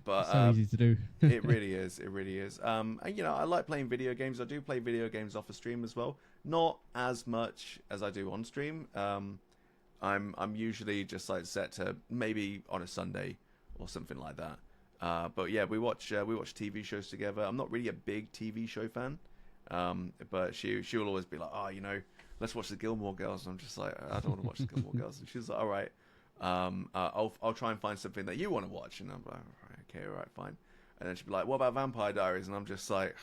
But so easy to do. it really is. It really is. And I like playing video games. I do play video games off a stream as well. Not as much as I do on stream. I'm usually just like set to maybe on a Sunday or something like that. But yeah, we watch TV shows together. I'm not really a big TV show fan. But she'll always be like, oh, let's watch the Gilmore Girls. And I'm just like, I don't want to watch the Gilmore Girls. And she's like, all right, I'll try and find something that you want to watch. And I'm like, okay, all right, fine. And then she'll be like, what about Vampire Diaries? And I'm just like,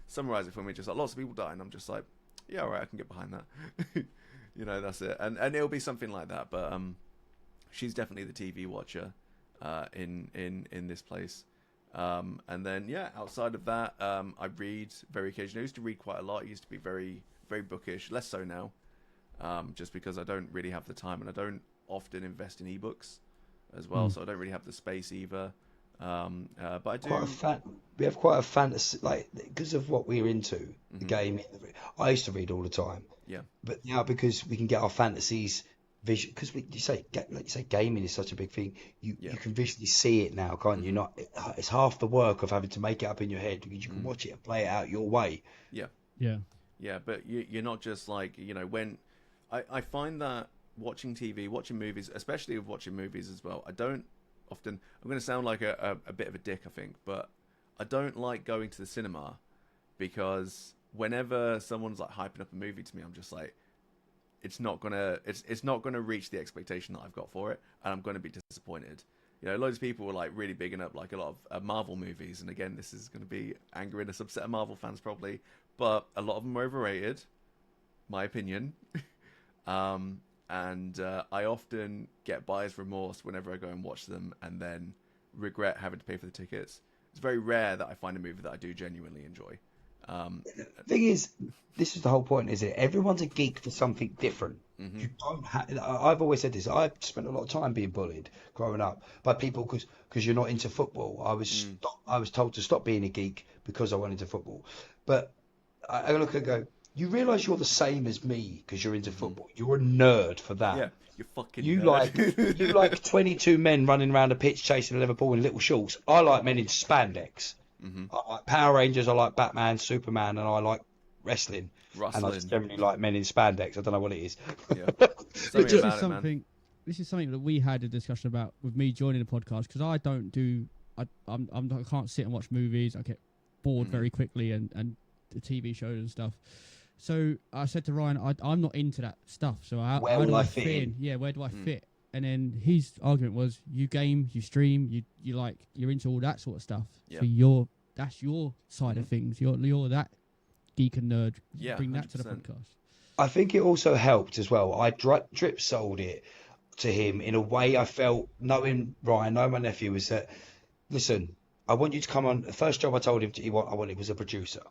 summarize it for me. Just like, lots of people die. And I'm just like, yeah, all right, I can get behind that. That's it. And it'll be something like that. But she's definitely the TV watcher in this place. And then, yeah, outside of that, I read very occasionally. I used to read quite a lot. I used to be very, very bookish. Less so now, just because I don't really have the time, and I don't often invest in ebooks as well, so I don't really have the space either. But I do. We have quite a fantasy, like, because of what we're into, the gaming. I used to read all the time. Yeah. But now, because we can get our fantasies vision, because like you say, gaming is such a big thing. You can visually see it now, can't you? Not it's half the work of having to make it up in your head, because you can watch it and play it out your way. Yeah. Yeah. Yeah, but you're not just like, when I find that watching TV, watching movies, especially with watching movies as well, I don't often, I'm going to sound like a bit of a dick, I think, but I don't like going to the cinema, because whenever someone's like hyping up a movie to me, I'm just like, it's not gonna reach the expectation that I've got for it, and I'm gonna be disappointed. Loads of people were like really bigging up like a lot of Marvel movies, and again, this is gonna be angering a subset of Marvel fans probably, but a lot of them are overrated, my opinion. And I often get buyer's remorse whenever I go and watch them, and then regret having to pay for the tickets. It's very rare that I find a movie that I do genuinely enjoy. The thing is, this is the whole point, is it? Everyone's a geek for something different. You don't I've always said this. I've spent a lot of time being bullied growing up by people because you're not into football. I was told to stop being a geek because I went into football. But I look and go, you realise you're the same as me because you're into football. You're a nerd for that. Yeah, you're fucking You nerd. you like 22 men running around a pitch chasing a Liverpool in little shorts. I like men in spandex. I like Power Rangers, I like Batman, Superman, and I like wrestling. And I just generally like men in spandex. I don't know what it is. Yeah. This is something that we had a discussion about with me joining the podcast, because I don't do, I can't sit and watch movies. I get bored very quickly, and the TV shows and stuff. So I said to Ryan, I'm not into that stuff. So where do I fit in? Yeah, where do I fit? And then his argument was, you game, you stream, you're into all that sort of stuff. Yeah. So that's your side of things. You're that geek and nerd. Yeah, bring that to the 100%. podcast. I think it also helped as well. I drip sold it to him in a way I felt, knowing Ryan, knowing my nephew, was that, listen, I want you to come on. The first job I told him I wanted was a producer.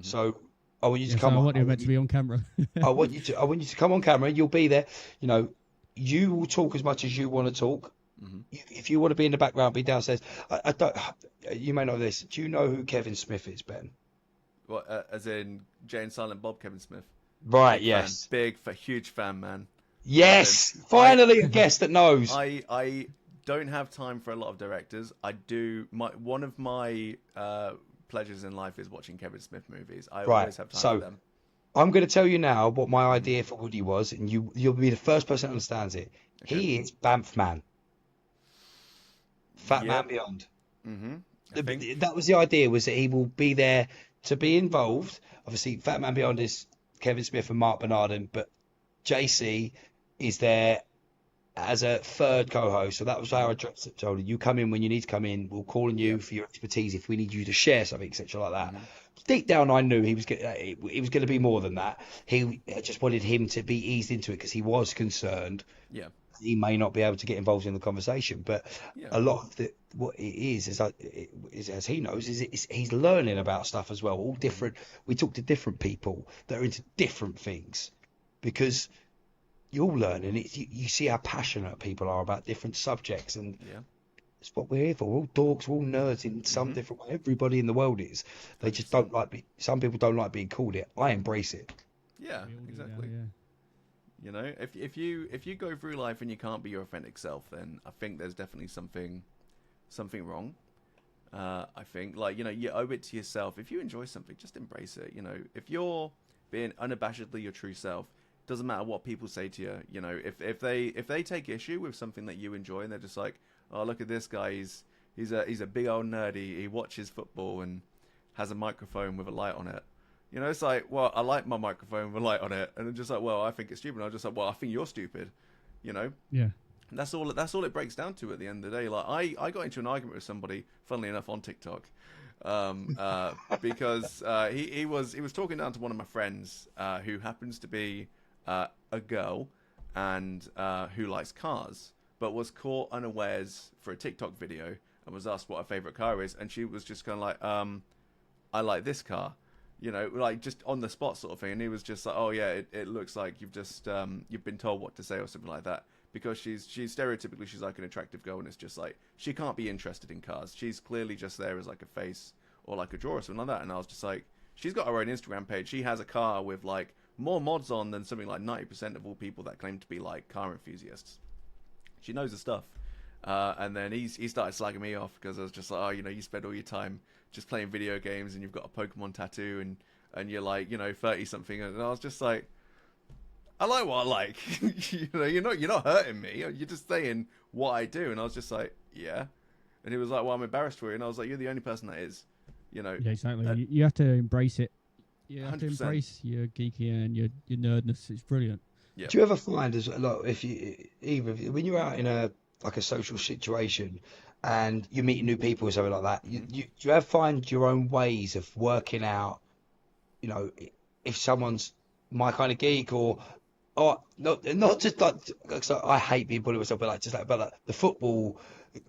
So I want you to come on. I want you meant to be on camera. I want you to come on camera. You'll be there. You will talk as much as you want to talk. If you want to be in the background, be downstairs. I don't. You may know this. Do you know who Kevin Smith is, Ben? What, as in Jay and Silent Bob, Kevin Smith? Right. Big Yes. fan. Huge fan, man. Yes. Finally, a guest that knows. I don't have time for a lot of directors. I do. One of my pleasures in life is watching Kevin Smith movies. I always have time for them. I'm going to tell you now what my idea for Woody was, and you'll be the first person that understands it. Okay. He is Banff Man. Fat Man Beyond. That was the idea, was that he will be there to be involved. Obviously, Fat Man Beyond is Kevin Smith and Mark Bernardin, but JC is there as a third co-host. So that was how I told him, you come in when you need to come in. We'll call on you for your expertise if we need you to share something, etc. like that. Deep down, I knew he was going to be more than that. I just wanted him to be eased into it because he was concerned he may not be able to get involved in the conversation. But Yeah. a lot of what it is like, as he knows, he's learning about stuff as well. All different. We talk to different people that are into different things because you're all learning. You see how passionate people are about different subjects, and Yeah. it's what we're here for. We're all dorks, we're all nerds in some different way. Everybody in the world is. They just don't like. Some people don't like being called it. I embrace it. Yeah, We all do exactly. now, yeah. You know, if you go through life and you can't be your authentic self, then I think there's definitely something wrong. I think, like, you know, you owe it to yourself. If you enjoy something, just embrace it. You know, if you're being unabashedly your true self, doesn't matter what people say to you. You know, if they take issue with something that you enjoy and they're just like, oh, look at this guy, he's a big old nerd. He watches football and has a microphone with a light on it. You know, it's like, well, I like my microphone with a light on it, and I'm just like, well, I think it's stupid. And I'm just like, well, I think you're stupid. You know. Yeah. And that's all it breaks down to at the end of the day. Like, I got into an argument with somebody, funnily enough, on TikTok, because he was talking down to one of my friends who happens to be a girl and who likes cars, but was caught unawares for a TikTok video and was asked what her favorite car is, and she was just kind of like, I like this car. You know, like just on the spot sort of thing. And he was just like, oh yeah, it looks like you've just you've been told what to say or something like that. Because she's stereotypically, she's like an attractive girl, and it's just like she can't be interested in cars. She's clearly just there as like a face or like a draw or something like that. And I was just like, she's got her own Instagram page. She has a car with like more mods on than something like 90% of all people that claim to be like car enthusiasts. She knows her stuff. And then he started slagging me off because I was just like, oh, you know, you spend all your time just playing video games and you've got a Pokemon tattoo and you're like, you know, 30 something. And I was just like, I like what I like. You know, you're not hurting me. You're just saying what I do. And I was just like, yeah. And he was like, well, I'm embarrassed for you. And I was like, you're the only person that is. You know. Yeah, exactly. You have to embrace it. You have 100%. to embrace your geeky and your nerdness. It's brilliant. Yeah. Do you ever find as a lot if you when you're out in a social situation and you're meeting new people or something like that, do you ever find your own ways of working out, you know, if someone's my kind of geek or not just like, so I hate being bullied myself, but like just like the football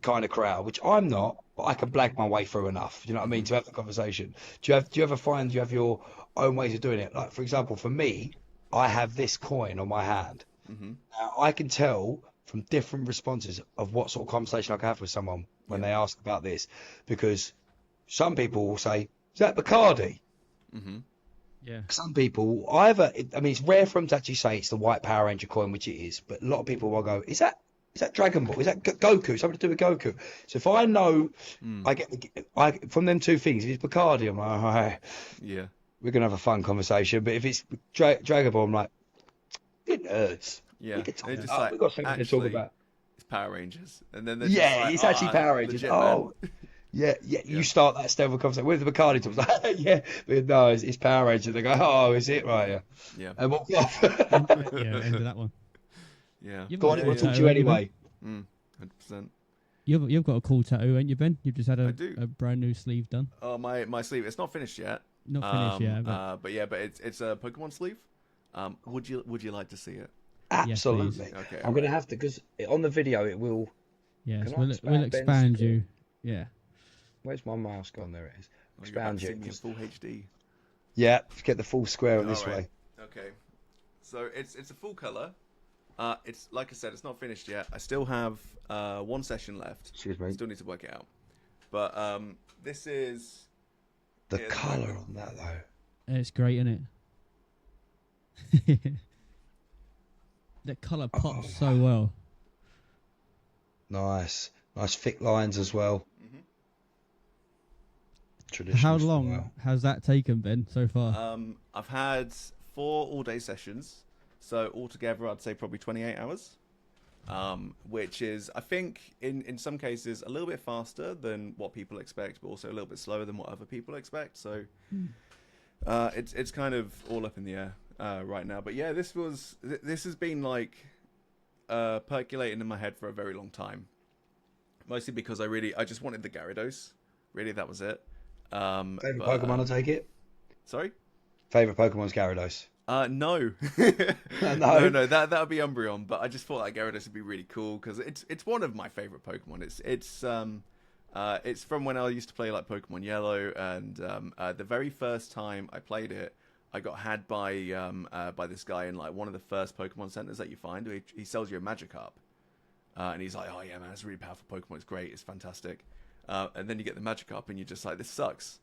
kind of crowd, which I'm not, but I can blag my way through enough. You know what I mean, to have the conversation. Do you ever find you have your own ways of doing it? Like for example, for me, I have this coin on my hand. Now I can tell from different responses of what sort of conversation I can have with someone when they ask about this, because some people will say, "Is that Bacardi?" Yeah. Some people either, I mean, it's rare for them to actually say it's the white Power Ranger coin, which it is, but a lot of people will go, "Is that Dragon Ball? Is that Goku? Something to do with Goku?" So if I know, I from them two things, if it's Bacardi, I'm like, all right, Yeah. we're gonna have a fun conversation. But if it's Dragon Ball, I'm like, it hurts. Yeah. We could talk It's just about- like, we've got something to talk actually, about. It's Power Rangers. And then they're Yeah, just like, it's actually Power Rangers. legit, Oh, man. yeah. You start that stealth conversation with the Bacardi talks like, yeah, but no, it's Power Rangers. They go, oh, is it right? Yeah, Yeah. and walk off. Yeah, end of that one. Yeah. You've Go on, got I a want to talk to tattoo, you haven't Ben? anyway. 100%. You've got a cool tattoo, ain't you, Ben? You've just had I do. a brand new sleeve done. Oh, my sleeve. It's not finished yet. Not finished yet, But yeah, but it's a Pokemon sleeve. Would you like to see it? Absolutely. Okay. I'm going to have to, because on the video it will. yes, Can I we'll expand expand Ben's you. Yeah. Where's my mouse gone? There it is. Oh, you're about Expand to see you. me in full HD. Yeah, get the full square on this All right. way. Okay. So it's a full color. It's like I said, it's not finished yet. I still have one session left. Excuse me. I still need to work it out. But this is The yeah, colour on that though. It's great, isn't it? The colour pops so well. Nice thick lines as well. Mm-hmm. Traditional How style. long has that taken, Ben, so far? I've had 4 all-day sessions, so altogether I'd say probably 28 hours, which is, I think, in some cases a little bit faster than what people expect, but also a little bit slower than what other people expect. So it's kind of all up in the air right now. But yeah, this has been like percolating in my head for a very long time, mostly because I just wanted the Gyarados. Really, that was it. Favourite but, Pokemon, I take it? Sorry? Favourite Pokemon's Gyarados. No, No. no, that would be Umbreon. But I just thought like Gyarados would be really cool because it's one of my favorite Pokemon. It's from when I used to play like Pokemon Yellow, and the very first time I played it, I got had by this guy in like one of the first Pokemon centers that you find. He sells you a Magikarp, and he's like, "Oh yeah, man, it's a really powerful Pokemon. It's great. It's fantastic." And then you get the Magikarp, and you're just like, "This sucks.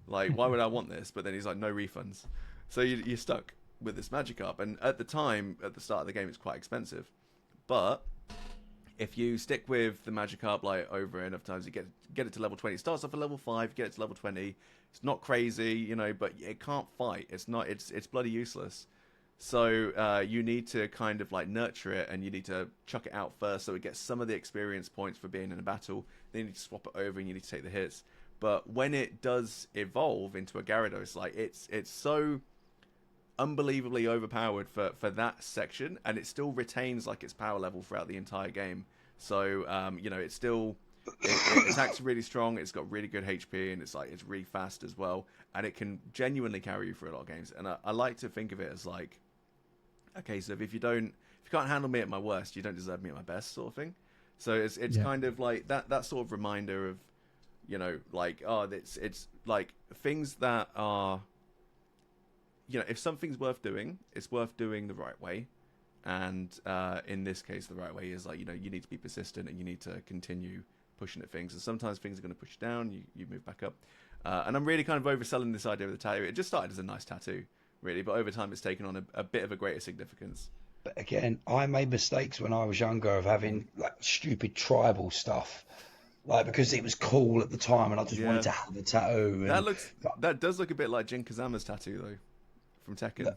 Like, why would I want this?" But then he's like, "No refunds." So you're stuck with this Magikarp, and at the time, at the start of the game, it's quite expensive. But if you stick with the Magikarp like over enough times, you get it to level 20. It starts off at level 5, get it to level 20. It's not crazy, you know, but it can't fight. It's bloody useless. So you need to kind of like nurture it, and you need to chuck it out first so it gets some of the experience points for being in a battle. Then you need to swap it over, and you need to take the hits. But when it does evolve into a Gyarados, like it's so unbelievably overpowered for that section, and it still retains like its power level throughout the entire game. So you know, it attacks really strong, it's got really good HP, and it's really fast as well, and it can genuinely carry you through a lot of games. And I like to think of it as like, okay, so if you can't handle me at my worst, you don't deserve me at my best, sort of thing. So it's kind of like that sort of reminder of, you know, like, oh, it's like things that are, you know, if something's worth doing, it's worth doing the right way. And in this case, the right way is like, you know, you need to be persistent, and you need to continue pushing at things. And sometimes things are going to push you down, you move back up. And I'm really kind of overselling this idea of the tattoo. It just started as a nice tattoo, really, but over time it's taken on a bit of a greater significance. But again, I made mistakes when I was younger of having like stupid tribal stuff, like because it was cool at the time, and I just wanted to have a tattoo. And That does look a bit like Jin Kazama's tattoo though, from Tekken.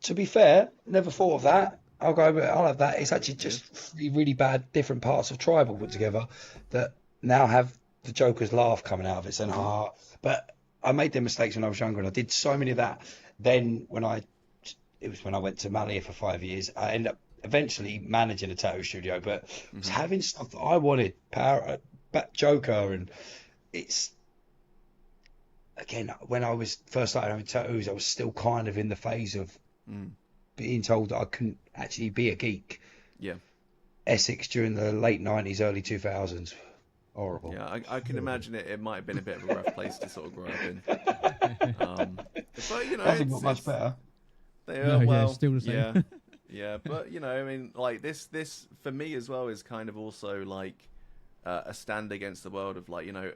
to be fair, never thought of that. I'll have that. It's actually just three really bad different parts of tribal put together that now have the Joker's laugh coming out of it, saying "ha." But I made them mistakes when I was younger, and I did so many of that. Then it was when I went to Malia for 5 years. I ended up eventually managing a tattoo studio, but was having stuff that I wanted, Joker, and it's again when I was first started having tattoos, I was still kind of in the phase of being told that I couldn't actually be a geek. Yeah. Essex during the late 90s, early 2000s. Horrible. Yeah, I can imagine it might have been a bit of a rough place to sort of grow up in. But, you know, Hasn't got much better. They are, well, still the same. Yeah, but, you know, I mean, like, this for me as well is kind of also, like, a stand against the world of, like, you know,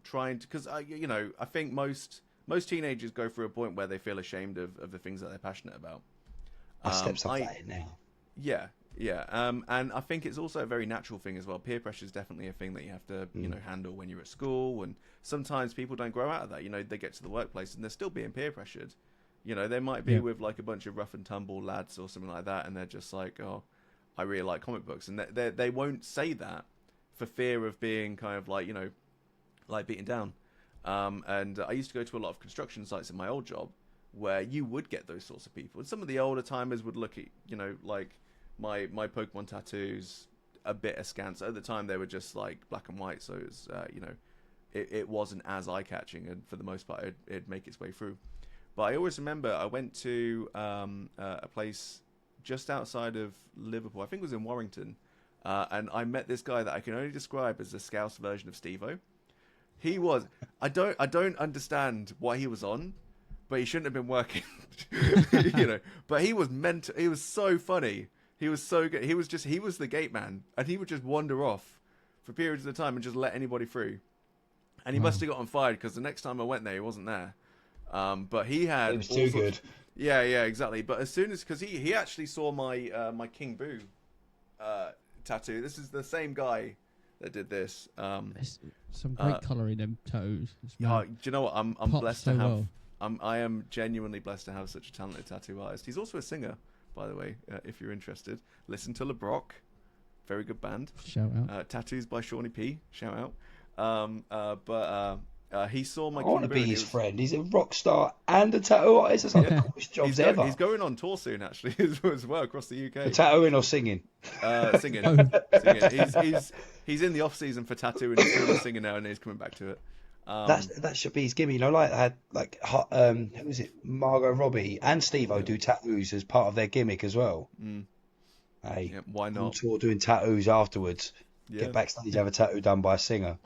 trying to... Because, you know, I think most teenagers go through a point where they feel ashamed of the things that they're passionate about. I steps up that in now. Yeah. And I think it's also a very natural thing as well. Peer pressure is definitely a thing that you have to, you know, handle when you're at school. And sometimes people don't grow out of that. You know, they get to the workplace and they're still being peer pressured. You know, they might be with like a bunch of rough and tumble lads or something like that, and they're just like, oh, I really like comic books. And they won't say that for fear of being kind of like, you know, like beaten down. And I used to go to a lot of construction sites in my old job where you would get those sorts of people. And some of the older timers would look at, you know, like my Pokemon tattoos a bit askance. At the time, they were just like black and white, so it was, you know, it wasn't as eye-catching, and for the most part, it'd make its way through. But I always remember I went to a place just outside of Liverpool. I think it was in Warrington, and I met this guy that I can only describe as the Scouse version of Steve-O. He was. I don't understand what he was on, but he shouldn't have been working. You know. But he was meant. He was so funny. He was so good. He was the gate man, and he would just wander off for periods of time and just let anybody through. And he must have gotten fired because the next time I went there, he wasn't there. But he had. It was too good. Yeah, exactly. But as soon as, because he actually saw my my King Boo tattoo. This is the same guy that did this. There's some great colour in them toes. Do you know what? I'm blessed to so have. well. I am genuinely blessed to have such a talented tattoo artist. He's also a singer, by the way. If you're interested, listen to LeBrock, very good band. Shout out. Tattoos by Shawnee P. Shout out. He saw my. I want to be his friend. He's a rock star and a tattoo artist. That's like the coolest jobs ever. He's going on tour soon, actually, as well, across the UK. Tattooing or singing? Singing. Singing. He's in the off season for tattooing. He's still singing now, and he's coming back to it. That should be his gimmick. You know, like I had who was it? Margot Robbie and Steve-O Yeah. do tattoos as part of their gimmick as well. Mm, Hey, yeah. Why on not? tour doing tattoos afterwards. Yeah. Get backstage, have a tattoo done by a singer.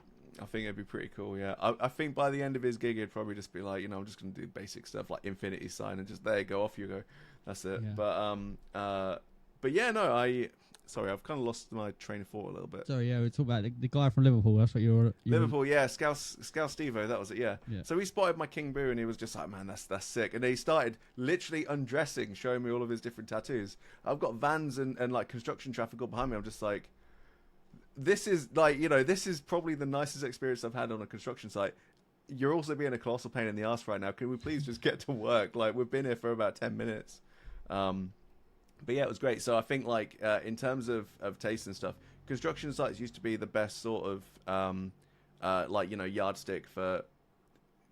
I think it'd be pretty cool. Yeah. I think by the end of his gig, he'd probably just be like, I'm just gonna do basic stuff like infinity sign and just there you go, off you go. That's it. Yeah. But yeah, no, sorry, I've kind of lost my train of thought a little bit. So yeah, we're talking about the guy from Liverpool. That's what you're Liverpool, yeah, Scouse Stevo, that was it, yeah. Yeah. So he spotted my King Boo and he was just like, man, that's sick. And then he started literally undressing, showing me all of his different tattoos. I've got vans and like construction traffic all behind me. I'm just like, this is like, this is probably the nicest experience I've had on a construction site. You're also being a colossal pain in the ass right now. Can we please just get to work? Like, we've been here for about 10 minutes. But yeah, it was great. So I think like in terms of taste and stuff, construction sites used to be the best sort of yardstick for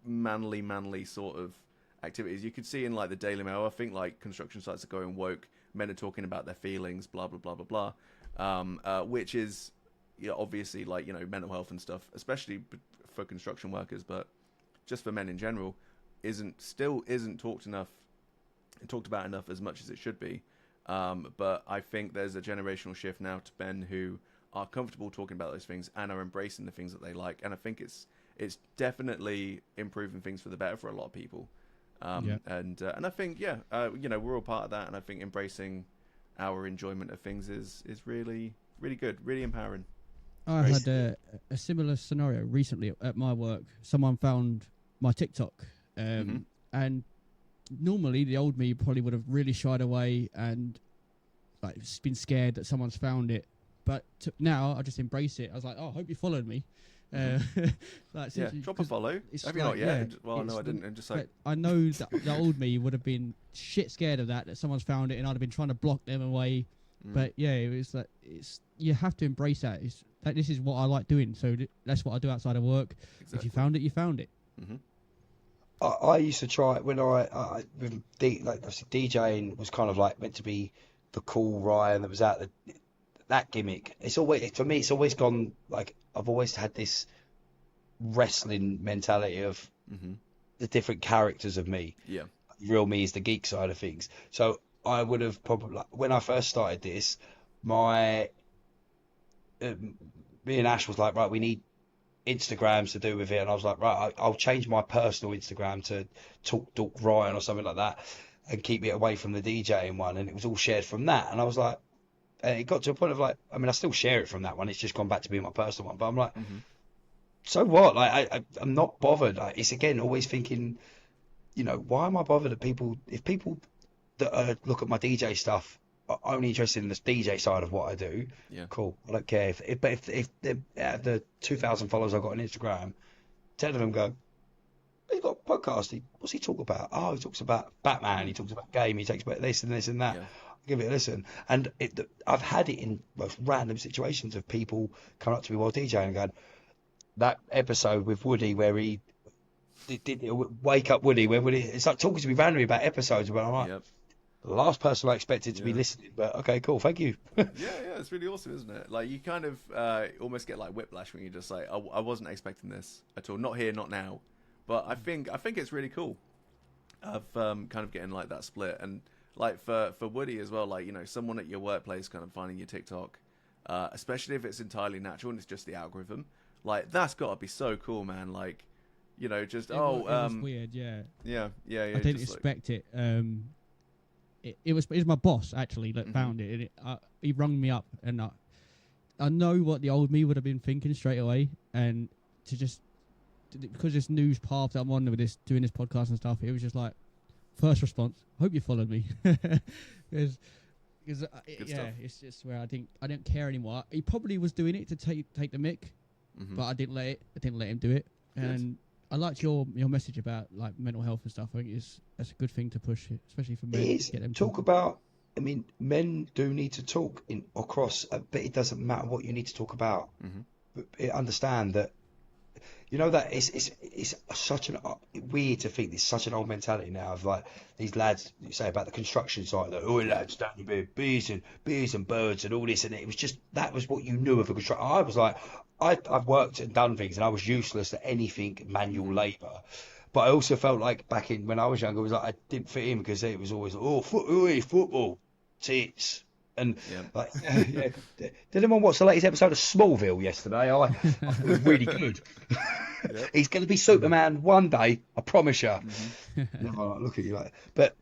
manly sort of activities. You could see in like the Daily Mail, I think like construction sites are going woke. Men are talking about their feelings, blah blah blah blah blah, which is obviously like mental health and stuff, especially for construction workers, but just for men in general, isn't talked about enough as much as it should be. But I think there's a generational shift now to men who are comfortable talking about those things and are embracing the things that they like. And I think it's definitely improving things for the better for a lot of people. And I think, we're all part of that. And I think embracing our enjoyment of things is really, really good, really empowering. I had a similar scenario recently at my work. Someone found my TikTok, and normally the old me probably would have really shied away and like been scared that someone's found it. But now I just embrace it. I was like, oh, I hope you followed me. Drop a follow. Have you not yet? Yeah, well, no, I didn't. And just like, I know that the old me would have been shit scared of that someone's found it, and I'd have been trying to block them away. But yeah, it was like you have to embrace that. This is what I like doing, so that's what I do outside of work. Exactly. If you found it, you found it. Mm-hmm. I used to try it when with DJing was kind of like meant to be the cool Ryan that was out that gimmick. It's always, for me, it's always gone like I've always had this wrestling mentality of the different characters of me. Yeah. Real me is the geek side of things. So I would have probably, like, when I first started this, me and Ash was like, right, we need Instagrams to do with it, and I was like, right, I'll change my personal Instagram to Talk Dork Ryan or something like that, and keep it away from the DJing one, and it was all shared from that, and I was like, it got to a point of like, I mean, I still share it from that one, it's just gone back to being my personal one, but I'm like, so what? Like, I'm not bothered. Like, it's again always thinking, why am I bothered if people that look at my DJ stuff are only interested in the DJ side of what I do? Yeah. Cool. I don't care if the 2,000 followers I've got on Instagram, 10 of them go, he's got a podcast. What's he talk about? Oh, he talks about Batman. He talks about game. He talks about this and this and that. Yeah. Give it a listen. And I've had it in most random situations of people coming up to me while DJing and going, that episode with Woody where he did Wake Up Woody, where Woody, it's like talking to me randomly about episodes where I'm like, the last person I expected to be listening, but okay, cool, thank you. yeah, it's really awesome, isn't it? Like, you kind of almost get like whiplash when you just like, I wasn't expecting this at all, not here, not now. But I think it's really cool of kind of getting like that split, and like for Woody as well, like, someone at your workplace kind of finding your TikTok, especially if it's entirely natural and it's just the algorithm, like, that's got to be so cool, man. Like, just It was weird, yeah. Yeah. I didn't expect it. It was my boss actually that found it, and he rung me up, and I know what the old me would have been thinking straight away, and because this news path that I'm on with doing this podcast and stuff, it was just like first response, hope you followed me. Because it's just where I didn't care anymore. He probably was doing it to take the mic, but I didn't let him do it. And I liked your message about like mental health and stuff. I think that's a good thing to push, especially for men. It is. Get them talk about. I mean, men do need to talk across, but it doesn't matter what you need to talk about. But understand that You know that it's such an weird to think there's such an old mentality now of like these lads you say about the construction site that oh lads don't you be bees and birds and all this and it was just that was what you knew of a construction. I was like I've worked and done things and I was useless at anything manual labour. But I also felt like back in when I was younger, it was like I didn't fit in because it was always football, tits, and Yeah. like yeah. Did anyone watch the latest episode of Smallville yesterday? I thought it was really good. Yep. He's going to be Superman one day, I promise you. Mm-hmm. And I'm like, look at you like, but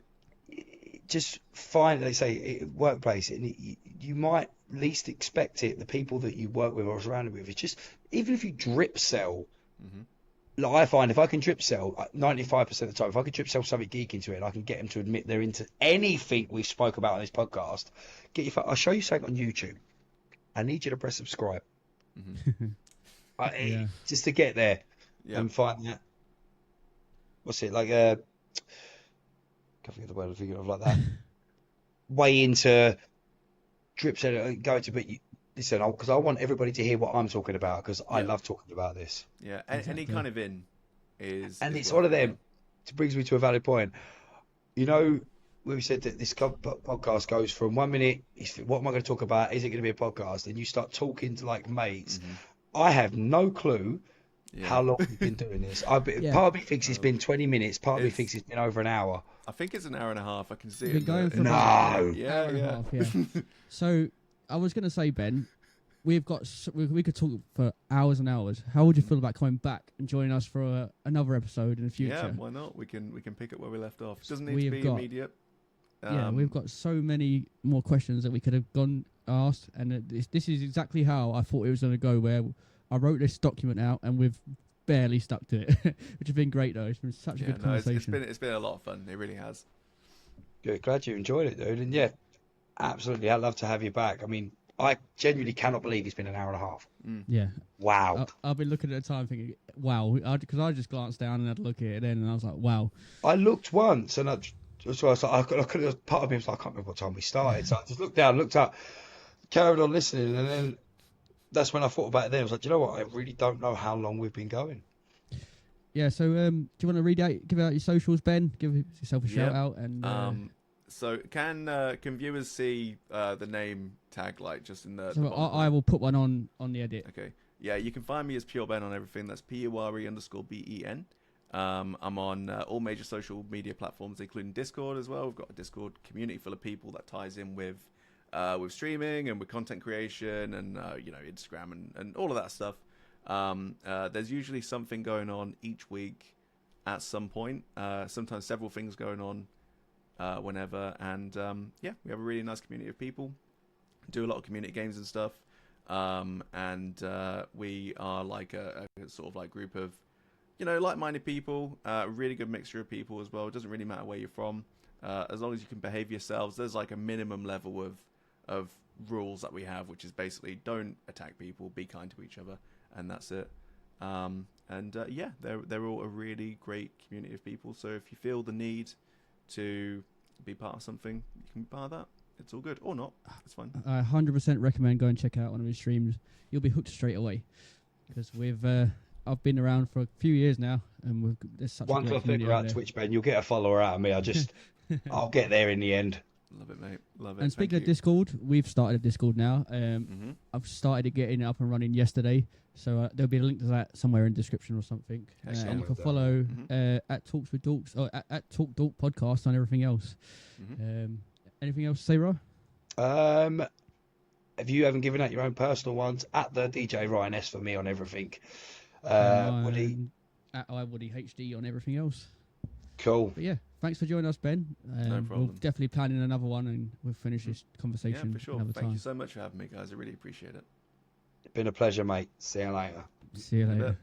just find, they say, workplace, and you might least expect it. The people that you work with or surrounded with, it's just even if you drip sell. Mm-hmm. Like I find if I can drip sell 95% of the time, if I can drip sell something geek into it, I can get them to admit they're into anything we've spoke about on this podcast. I'll show you something on YouTube. I need you to press subscribe. Mm-hmm. Yeah. Just to get there Yeah. and find that. What's it like? Can't forget the word I'm thinking of like that. Way into drip sell, go to, but listen, because I want everybody to hear what I'm talking about because I Yeah. love talking about this. Yeah. Any Exactly. kind of in is. And is it's worth one of it, them. It brings me to a valid point. You know, we said that this podcast goes from 1 minute, what am I going to talk about? Is it going to be a podcast? And you start talking to like mates. Mhm. I have no clue Yeah. how long we've been doing this. Yeah. Part of me thinks it's been 20 minutes. Part of me It's- thinks it's been over an hour. I think it's an hour and a half. I can see We've it. been going for No. about Yeah, hour and a yeah. half, yeah. So I was going to say, Ben, we've got we could talk for hours and hours. How would you feel about coming back and joining us for another episode in the Yeah, future? why not? We can pick up where we left off. It doesn't need We to have be got- immediate. Yeah, we've got so many more questions that we could have gone asked, and this is exactly how I thought it was going to go. Where I wrote this document out, and we've barely stuck to it, which has been great though. It's been such a Yeah, good no, conversation. it's been a lot of fun. It really has. Good, glad you enjoyed it, dude. And yeah, absolutely. I'd love to have you back. I mean, I genuinely cannot believe it's been an hour and a half. Yeah, Wow. I've been looking at the time thinking, wow, because I just glanced down and had a look at it then, and I was like, wow. I looked once and so I was like, I could have, part of me was like, I can't remember what time we started. So I just looked down, looked up, carried on listening, and then that's when I thought about it then. I was like, do you know what? I really don't know how long we've been going. Yeah, so do you want to give out your socials, Ben? Give yourself a shout Yeah. out and. So can viewers see the name tag like just in the So bottom I right? will put one on the edit. Okay. Yeah, you can find me as Pure Ben on everything. That's PURE_BEN. I'm on all major social media platforms, including Discord as well. We've got a Discord community full of people that ties in with streaming and with content creation and Instagram and all of that stuff. There's usually something going on each week at some point. Sometimes several things going on whenever. And we have a really nice community of people. Do a lot of community games and stuff. And we are like a sort of like group of like-minded people, a really good mixture of people as well. It doesn't really matter where you're from, as long as you can behave yourselves. There's like a minimum level of rules that we have, which is basically don't attack people, be kind to each other, and that's it. They're all a really great community of people. So if you feel the need to be part of something, you can be part of that. It's all good, or not. It's fine. I 100% recommend go and check out one of his streams. You'll be hooked straight away because I've been around for a few years now, and there's such a Once great I community figure out out there. Twitch, Ben, you'll get a follower out of me. I'll get there in the end. Love it, mate. Love it. And speaking Thank of you. Discord, we've started a Discord now. Mm-hmm. I've started getting it up and running yesterday, so there'll be a link to that somewhere in the description or something. Excellent. And you can Well follow Mhm. at Talks with Dorks or at Talk Dork Podcast and everything else. Mm-hmm. Anything else to say, Ra? If you haven't given out your own personal ones, at the DJ Ryan S for me on everything. Woody, And at iWoody HD on everything else. cool. But yeah, thanks for joining us, Ben. No We'll problem. definitely plan in another one, and we'll finish this conversation Yeah, for sure. another Thank time. you so much for having me, guys. I really appreciate it. Been a pleasure, mate. See you later. See you In a later. bit.